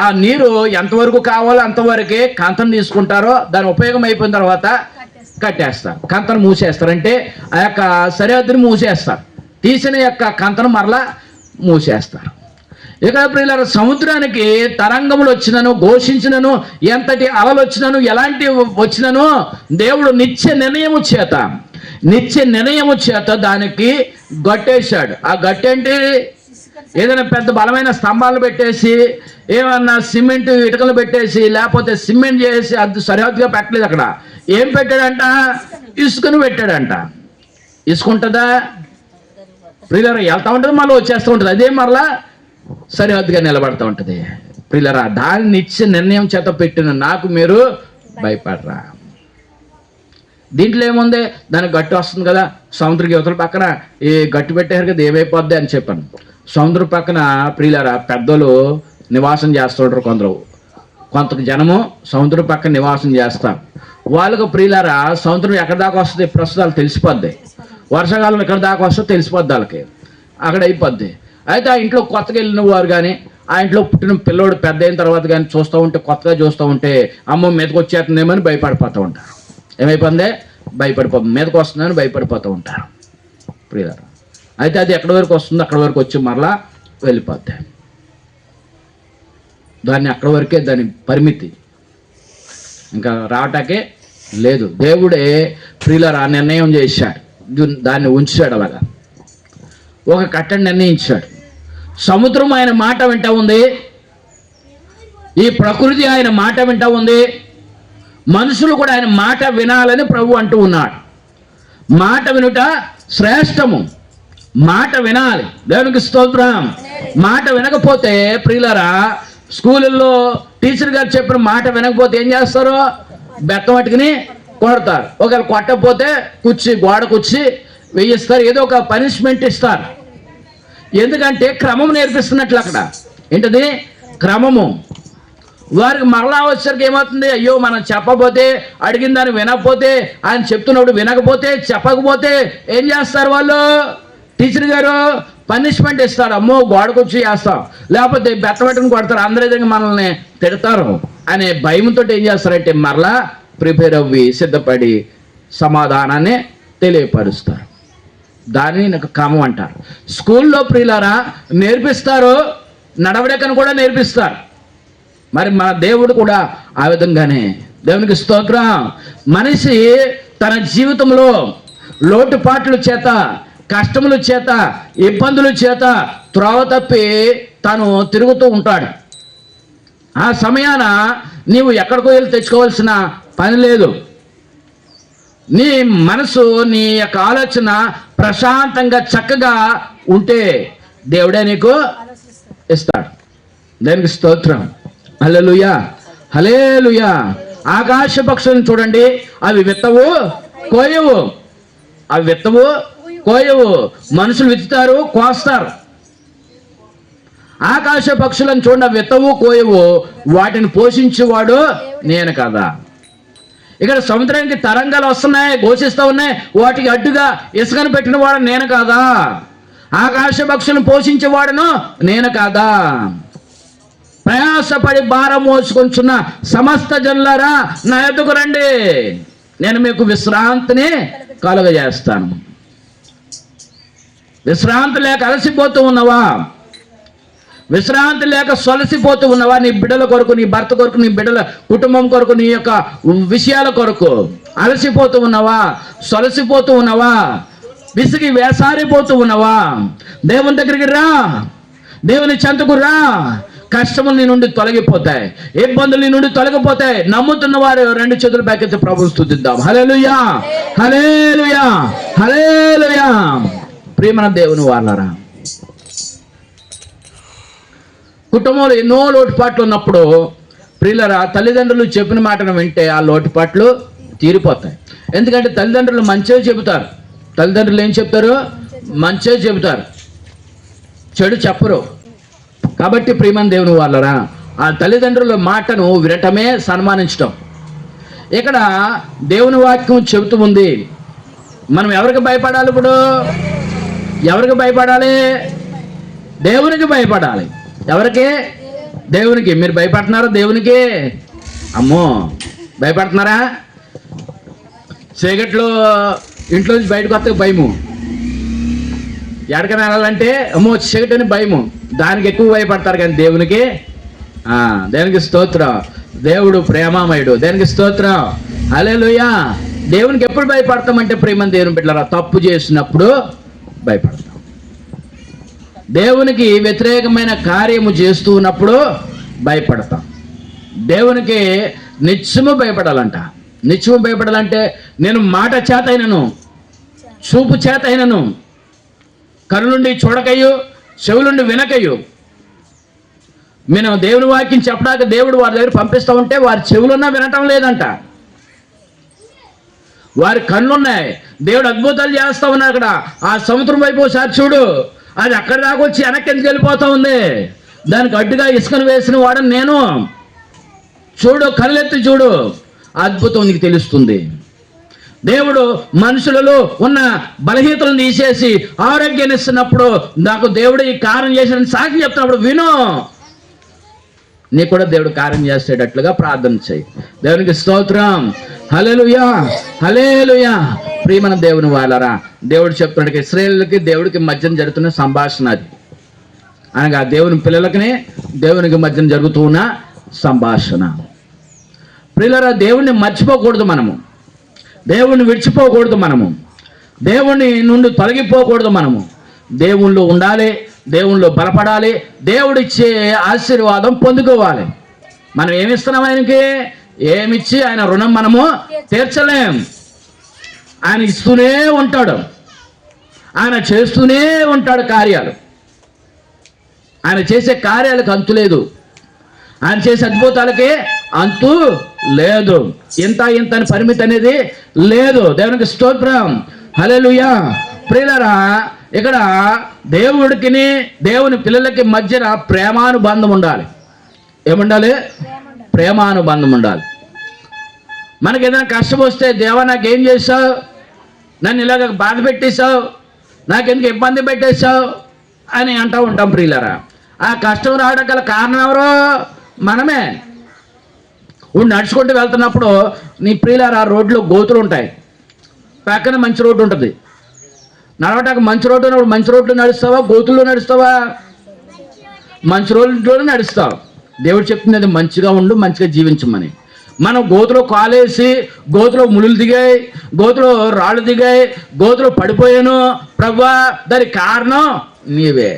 ఆ నీరు ఎంతవరకు కావాలో అంతవరకే కంతను తీసుకుంటారో, దాని ఉపయోగం అయిపోయిన తర్వాత కట్టేస్తారు, కంతను మూసేస్తారు. అంటే ఆ యొక్క సరిహద్దుని మూసేస్తారు, తీసిన యొక్క కంతను మరలా మూసేస్తారు. ఇక్కడ ప్రియులారా, సముద్రానికి తరంగములు వచ్చినను, ఘోషించినను, ఎంతటి అలలు వచ్చినను, ఎలాంటి వచ్చినను దేవుడు నిత్య నిర్ణయము చేత దానికి గట్టేశాడు. ఆ గట్టి అంటే ఏదైనా పెద్ద బలమైన స్తంభాలు పెట్టేసి, ఏమన్నా సిమెంట్ ఇటుకలు పెట్టేసి, లేకపోతే సిమెంట్ చేసి అది సరిహద్దుగా పెట్టలేదు. అక్కడ ఏం పెట్టాడంట? ఇసుకను పెట్టాడంట. ఇసుక ఉంటుందా ప్రియులారా? వెళ్తా ఉంటుంది, మళ్ళీ వచ్చేస్తూ ఉంటుంది, అదే మరలా సరిహద్దుగా నిలబడుతూ ఉంటుంది. ప్రియులారా, దాని నిత్య నిర్ణయం చేత పెట్టిన నాకు మీరు భయపడరా. దీంట్లో ఏముంది? దానికి గట్టి వస్తుంది కదా, సముద్ర యువతల పక్కన ఈ గట్టి పెట్టారు కదా, ఏమైపోద్ది అని చెప్పాను. సముద్రం పక్కన ప్రియులారా పెద్దలు నివాసం చేస్తుంటారు, కొంత జనము సముద్రం పక్కన నివాసం చేస్తారు. వాళ్ళకు ప్రియులారా సముద్రం ఎక్కడి దాకా వస్తుంది ప్రస్తుతాలు తెలిసిపోద్ది, వర్షాకాలం ఎక్కడి దాకా వస్తుందో తెలిసిపోద్ది, వాళ్ళకి అక్కడ అయిపోద్ది. అయితే ఆ ఇంట్లో కొత్తగా వెళ్ళిన వారు కానీ, ఆ ఇంట్లో పుట్టిన పిల్లోడు పెద్ద అయిన తర్వాత కానీ చూస్తూ ఉంటే, కొత్తగా చూస్తూ ఉంటే, అమ్మో మీదకి వచ్చేస్తుందేమని భయపడిపోతూ ఉంటారు. ఏమైపోయింది? మీదకి వస్తుందని భయపడిపోతూ ఉంటారు ప్రియులారా. అయితే అది ఎక్కడి వరకు వస్తుందో అక్కడి వరకు వచ్చి మరలా వెళ్ళిపోద్ది. దాన్ని అక్కడి వరకే దాని పరిమితి, ఇంకా రావటాకే లేదు. దేవుడే ప్రియులారా నిర్ణయం చేశాడు, దాన్ని ఉంచాడు. అలాగా ఒక కట్టడి నిర్ణయించాడు. సముద్రం ఆయన మాట వింటా ఉంది, ఈ ప్రకృతి ఆయన మాట వింటా ఉంది, మనుషులు కూడా ఆయన మాట వినాలని ప్రభు అంటూ ఉన్నాడు. మాట వినుట శ్రేష్టము, మాట వినాలి. దేవునికి స్తోత్రం. మాట వినకపోతే ప్రియులారా, స్కూళ్ళల్లో టీచర్ గారు చెప్పిన మాట వినకపోతే ఏం చేస్తారు? బెత్తం పట్టుకుని కొడతారు. ఒకవేళ కొట్టకపోతే గోడ కుర్చీ వేయిస్తారు, ఏదో ఒక పనిష్మెంట్ ఇస్తారు. ఎందుకంటే క్రమం నేర్పిస్తున్నట్లు అక్కడ. ఏంటది? క్రమము. వారికి మరలా వచ్చేసరికి ఏమవుతుంది? అయ్యో మనం చెప్పకపోతే, అడిగిన దాన్ని వినకపోతే, ఆయన చెప్తున్నప్పుడు వినకపోతే, చెప్పకపోతే ఏం చేస్తారు వాళ్ళు? టీచర్ గారు పనిష్మెంట్ ఇస్తారు. అమ్మో గోడకు వచ్చి వేస్తాం, లేకపోతే బెత్తబెట్టుకుని కొడతారు, అందరి దగ్గర మనల్ని తిడతారు అనే భయంతో ఏం చేస్తారంటే మరలా ప్రిపేర్ అవ్వి సిద్ధపడి సమాధానాన్ని తెలియపరుస్తారు. దానిని క్రమం అంటారు. స్కూల్లో ప్రియులారా నేర్పిస్తారు, నడవడికను కూడా నేర్పిస్తారు. మరి మన దేవుడు కూడా ఆ విధంగానే. దేవునికి స్తోత్రం. మనిషి తన జీవితంలో లోటుపాట్ల చేత, కష్టముల చేత, ఇబ్బందుల చేత త్రోవ తప్పి తను తిరుగుతూ ఉంటాడు. ఆ సమయాన నీవు ఎక్కడికో వెళ్ళి తెచ్చుకోవాల్సిన పని లేదు. నీ మనసు, నీ యొక్క ఆలోచన ప్రశాంతంగా చక్కగా ఉంటే దేవుడే నీకు ఇస్తాడు. దానికి స్తోత్రం. హల్లెలూయా, హల్లెలూయా. ఆకాశ పక్షులను చూడండి, అవి విత్తవు కోయవు, అవి విత్తవు కోయవు, మనుషులు విత్తుతారు కోస్తారు. ఆకాశ పక్షులను చూడండి, విత్తవు కోయవు, వాటిని పోషించేవాడు నేను కదా. ఇక్కడ సముద్రానికి తరంగాలు వస్తున్నాయి, ఘోషిస్తూ ఉన్నాయి, వాటికి అడ్డుగా ఇసుకను పెట్టిన వాడు నేను కాదా? ఆకాశ పక్షులను పోషించేవాడును నేను కాదా? ప్రయాసపడి భారం మోసుకొంచున్న సమస్త జనులారా నా యొద్దకు రండి, నేను మీకు విశ్రాంతిని కలుగజేస్తాను. విశ్రాంతి లేక అలసిపోతూ ఉన్నవా? విశ్రాంతి లేక సొలసిపోతూ ఉన్నవా? నీ బిడ్డల కొరకు, నీ భర్త కొరకు, నీ బిడ్డల కుటుంబం కొరకు, నీ యొక్క విషయాల కొరకు అలసిపోతూ ఉన్నవా? సొలసిపోతూ ఉన్నవా? విసిగి వేసారిపోతూ ఉన్నవా? దేవుని దగ్గరికి రా, దేవుని చెంతకు రా. కష్టములు నీ నుండి తొలగిపోతాయి, ఇబ్బందులు నీ నుండి తొలగిపోతాయి. నమ్ముతున్న వారు రెండు చేతులు పైకెత్తి ప్రభువుని స్తుతిద్దాం. హల్లెలూయా, హల్లెలూయా, హల్లెలూయా. ప్రియమైన దేవుని వారలారా, కుటుంబంలో ఎన్నో లోటుపాట్లు ఉన్నప్పుడు ప్రియులరా తల్లిదండ్రులు చెప్పిన మాటను వింటే ఆ లోటుపాట్లు తీరిపోతాయి. ఎందుకంటే తల్లిదండ్రులు మంచిగా చెబుతారు. తల్లిదండ్రులు ఏం చెప్తారు? మంచిగా చెబుతారు, చెడు చెప్పరు. కాబట్టి ప్రియమైన దేవుని వాళ్ళరా, ఆ తల్లిదండ్రుల మాటను వినటమే సన్మానించటం. ఇక్కడ దేవుని వాక్యం చెబుతూ ఉంది, మనం ఎవరికి భయపడాలి ఇప్పుడు? ఎవరికి భయపడాలి? దేవునికి భయపడాలి. ఎవరికి? దేవునికి. మీరు భయపడుతున్నారా దేవునికి? అమ్మో, భయపడుతున్నారా? చీకట్లో ఇంట్లో నుంచి బయటకు వస్తే భయము, ఎక్కడికైనా వెళ్ళాలంటే అమ్మో చీకటని భయము, దానికి ఎక్కువ భయపడతారు. కానీ దేవునికి దేనికి స్తోత్రం, దేవుడు ప్రేమామయుడు, దేనికి స్తోత్రం, హల్లెలూయా. దేవునికి ఎప్పుడు భయపడతామంటే ప్రేమని దేవుని బిడ్డలారా తప్పు చేసినప్పుడు భయపడతాం. దేవునికి వ్యతిరేకమైన కార్యము చేస్తూ ఉన్నప్పుడు భయపడతాం. దేవునికి నిత్యము భయపడాలంట. నిత్యము భయపడాలంటే నేను మాట చేత అయినను, చూపు చేత అయినను, కనులుండి చూడకయ్యు, చెవులుండి వినకయ్యు. మేము దేవుని వాక్యం చెప్పడానికి దేవుడు వారి దగ్గర పంపిస్తూ ఉంటే వారి చెవులున్నా వినటం లేదంట, వారి కళ్ళున్నాయి. దేవుడు అద్భుతాలు చేస్తా ఉన్నాడు. అక్కడ ఆ సముద్రం వైపు ఒకసారి చూడు, అది అక్కడి దాకా వచ్చి వెనక్కి ఎందుకు వెళ్ళిపోతా ఉంది? దానికి అడ్డుగా ఇసుకను వేసిన వాడని నేను. చూడు, కళ్ళెత్తి చూడు, అద్భుతం నీకు తెలుస్తుంది. దేవుడు మనుషులలో ఉన్న బలహీనతలను తీసేసి ఆరోగ్యాన్ని ఇస్తున్నప్పుడు, నాకు దేవుడు ఈ కార్యం చేసిన సాక్షి చెప్తున్నప్పుడు విను. నీకు కూడా దేవుడు కార్యం చేసేటట్లుగా ప్రార్థన చేయి. దేవునికి స్తోత్రం, హల్లెలూయా, హల్లెలూయా. ప్రియమైన దేవుని వాళ్ళరా, దేవుడు చెప్తున్నాడు ఇశ్రాయేలుకి దేవుడికి మధ్యన జరుగుతున్న సంభాషణ అది. అనగా దేవుని పిల్లలకి దేవునికి మధ్యన జరుగుతున్న సంభాషణ. ప్రియులారా, దేవుణ్ణి మర్చిపోకూడదు మనము, దేవుణ్ణి విడిచిపోకూడదు మనము, దేవుని నుండి తొలగిపోకూడదు మనము. దేవుళ్ళు ఉండాలి, దేవుళ్ళు బలపడాలి, దేవుడిచ్చే ఆశీర్వాదం పొందుకోవాలి. మనం ఏమిస్తున్నాం ఆయనకి? ఏమిచ్చి ఆయన రుణం మనము తీర్చలేం. ఆయన ఇస్తూనే ఉంటాడు, ఆయన చేస్తూనే ఉంటాడు కార్యాలు. ఆయన చేసే కార్యాలకు అంతు లేదు, ఆయన చేసే అద్భుతాలకి అంతు లేదు. ఇంత అని పరిమితి అనేది లేదు. దేవునికి స్తోత్రం, హల్లెలూయా. ప్రియులారా, ఇక్కడ దేవుడికి దేవుని పిల్లలకి మధ్యన ప్రేమానుబంధం ఉండాలి. ఏముండాలి? ప్రేమానుబంధం ఉండాలి. మనకి ఏదైనా కష్టం వస్తే, దేవా నాకేం చేసావు, నన్ను ఇలాగ బాధ పెట్టేశావు, నాకెందుకు ఇబ్బంది పెట్టేశావు అని అంటూ ఉంటాం. ప్రియులారా, ఆ కష్టం రావడం గల కారణం ఎవరో? మనమే. నడుచుకుంటూ వెళ్తున్నప్పుడు నీ ప్రియులారా రోడ్లో గోతులు ఉంటాయి, పక్కన మంచి రోడ్డు ఉంటుంది. నడవటానికి మంచి రోడ్డు ఉన్నప్పుడు మంచి రోడ్లో నడుస్తావా, గోతుల్లో నడుస్తావా? మంచి రోడ్లోనే నడుస్తావు. దేవుడు చెప్తుంది అది మంచిగా ఉండు, మంచిగా జీవించమని. మనం గోతులో కాలేసి, గోతులో ముళ్ళు దిగాయి, గోతులో రాళ్ళు దిగాయి, గోతులో పడిపోయాను ప్రభువా, దానికి కారణం నీవే.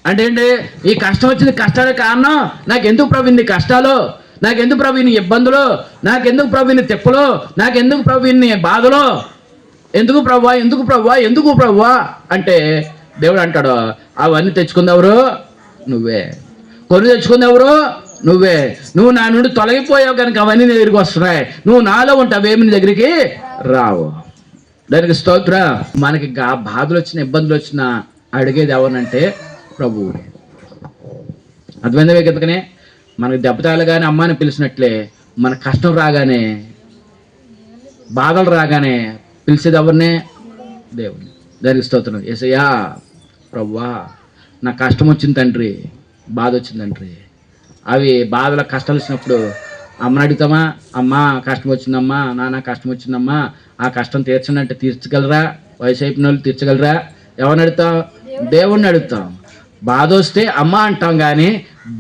అంటే ఏంటి? ఈ కష్టం వచ్చింది, కష్టానికి కారణం నాకెందుకు ప్రభు ఇన్ని కష్టాలు, నాకెందుకు ప్రభు ఇన్ని ఇబ్బందులు, నాకెందుకు ప్రభు ఇన్ని తిప్పలు, నాకెందుకు ప్రభు ఇన్ని బాధలు, ఎందుకు ప్రభువా, ఎందుకు ప్రభువా, ఎందుకు ప్రభువా అంటే దేవుడు అంటాడు, అవన్నీ తెచ్చుకుందెవరు? నువ్వే. కొని తెచ్చుకుందెవరు? నువ్వే. నువ్వు నా నుండి తొలగిపోయావు కనుక అవన్నీ నీ దగ్గరికి వస్తున్నాయి. నువ్వు నాలో ఉంటావు, ఏమి నీ దగ్గరికి రావు. దానికి స్తోత్ర. మనకి బాధలు వచ్చిన, ఇబ్బందులు వచ్చినా అడిగేది ఎవరినంటే ప్రభువు. అర్థమైందే కనుకనే మనకి దెబ్బతాలు కానీ అమ్మాని పిలిచినట్లే, మన కష్టం రాగానే, బాధలు రాగానే పిలిచేది ఎవరినే? దేవుని. దానికి స్తోత్రం. యేసయ్యా, ప్రభువా, నాకు కష్టం వచ్చింది తండ్రి, బాధ వచ్చింది తండ్రి. అవి బాధల కష్టాలు వచ్చినప్పుడు అమ్మని అడుగుతామా? అమ్మా కష్టం వచ్చిందమ్మా, నాన్న కష్టం వచ్చిందమ్మా, ఆ కష్టం తీర్చండి అంటే తీర్చగలరా? వయసు అయిపోయిన వాళ్ళు తీర్చగలరా? ఎవరిని అడుగుతాం? దేవుణ్ణి అడుగుతాం. బాధ వస్తే అమ్మ అంటాం, కానీ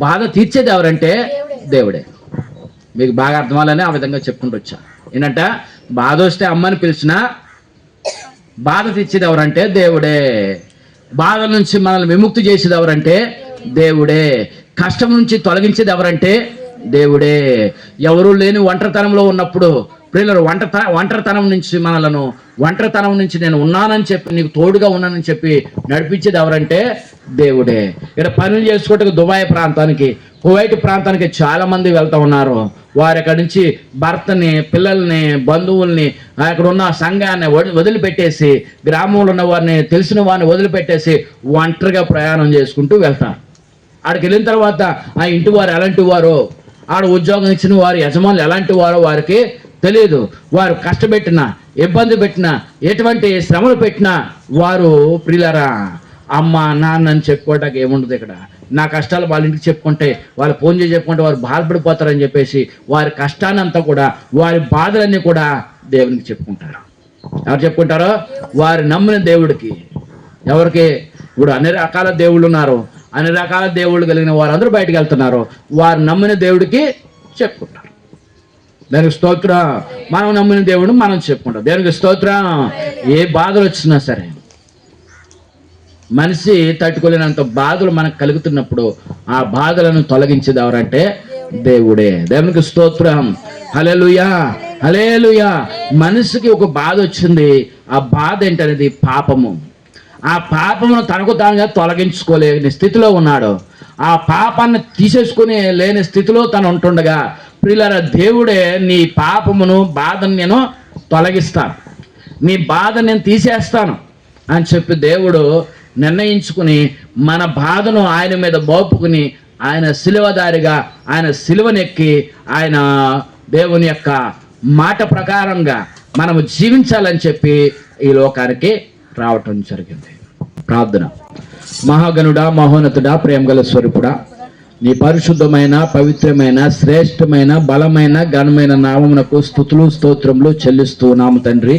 బాధ తీర్చేది ఎవరంటే దేవుడే. మీకు బాగా అర్థం అవ్వాలని ఆ విధంగా చెప్పుకుంటూ వచ్చా. ఏంటంట, బాధ వస్తే అమ్మని పిలిచినా బాధ తీర్చేది ఎవరంటే దేవుడే. బాధల నుంచి మనల్ని విముక్తి చేసేది ఎవరంటే దేవుడే. కష్టం నుంచి తొలగించేది ఎవరంటే దేవుడే. ఎవరూ లేని ఒంటరితనంలో ఉన్నప్పుడు ప్రియులారా, ఒంటరితనం నుంచి మనలను, ఒంటరితనం నుంచి నేను ఉన్నానని చెప్పి, నీకు తోడుగా ఉన్నానని చెప్పి నడిపించేది ఎవరంటే దేవుడే. ఇక్కడ పనులు చేసుకోవటానికి దుబాయ్ ప్రాంతానికి, కువైట్ ప్రాంతానికి చాలా మంది వెళ్తూ ఉన్నారు. వారు అక్కడి నుంచి భర్తని, పిల్లల్ని, బంధువుల్ని, అక్కడ ఉన్న సంఘాన్ని వదిలిపెట్టేసి, గ్రామంలో ఉన్న వారిని, తెలిసిన వారిని వదిలిపెట్టేసి ఒంటరిగా ప్రయాణం చేసుకుంటూ వెళ్తారు. ఆడికి వెళ్ళిన తర్వాత ఆ ఇంటి వారు ఎలాంటి వారో, ఆడ ఉద్యోగం ఇచ్చిన వారు యజమానులు ఎలాంటి వారో వారికి తెలియదు. వారు కష్టపెట్టిన, ఇబ్బంది పెట్టినా, ఎటువంటి శ్రమలు పెట్టినా వారు ప్రియులారా అమ్మ నాన్న అని చెప్పుకోవడానికి ఏముండదు. ఇక్కడ నా కష్టాలు వాళ్ళ ఇంటికి చెప్పుకుంటే, వాళ్ళు ఫోన్ చేసి చెప్పుకుంటే వారు బాధపడిపోతారని చెప్పేసి వారి కష్టాన్ని అంతా కూడా, వారి బాధలన్నీ కూడా దేవునికి చెప్పుకుంటారు. ఎవరు చెప్పుకుంటారో? వారి నమ్మిన దేవుడికి. ఎవరికి? ఇప్పుడు అన్ని రకాల దేవుళ్ళు ఉన్నారు, అన్ని రకాల దేవుళ్ళు కలిగిన వారందరూ బయటకు వెళ్తున్నారు. వారు నమ్మిన దేవుడికి చెప్పుకుంటారు. దానికి స్తోత్రం. మనం నమ్మిన దేవుడు మనం చెప్పుకుంటాం. దేవునికి స్తోత్రం. ఏ బాధలు వచ్చినా సరే, మనిషి తట్టుకోలేనంత బాధలు మనకు కలుగుతున్నప్పుడు ఆ బాధలను తొలగించేది ఎవరంటే దేవుడే. దేవునికి స్తోత్రం. హల్లెలూయా, హల్లెలూయా. మనిషికి ఒక బాధ వచ్చింది. ఆ బాధ ఏంటనేది పాపము. ఆ పాపమును తనకు తానుగా తొలగించుకోలేని స్థితిలో ఉన్నాడు. ఆ పాపాన్ని తీసేసుకుని లేని స్థితిలో తను ఉంటుండగా, ప్రియులారా, దేవుడే నీ పాపమును బాధను నేను తొలగిస్తాను, నీ బాధ నేను తీసేస్తాను అని చెప్పి దేవుడు నిర్ణయించుకుని మన బాధను ఆయన మీద మోపుకుని ఆయన సిలువదారిగా ఆయన సిలువనెక్కి ఆయన దేవుని యొక్క మాట ప్రకారంగా మనము జీవించాలని చెప్పి ఈ లోకానికి రావటం జరిగింది. ప్రార్థన. మహాగణుడా, మహోన్నతుడా, ప్రేమగల స్వరూపుడా, నీ పరిశుద్ధమైన, పవిత్రమైన, శ్రేష్టమైన, బలమైన, ఘనమైన నామమునకు స్తుతులు స్తోత్రములు చెల్లిస్తూ ఉన్నాము తండ్రి.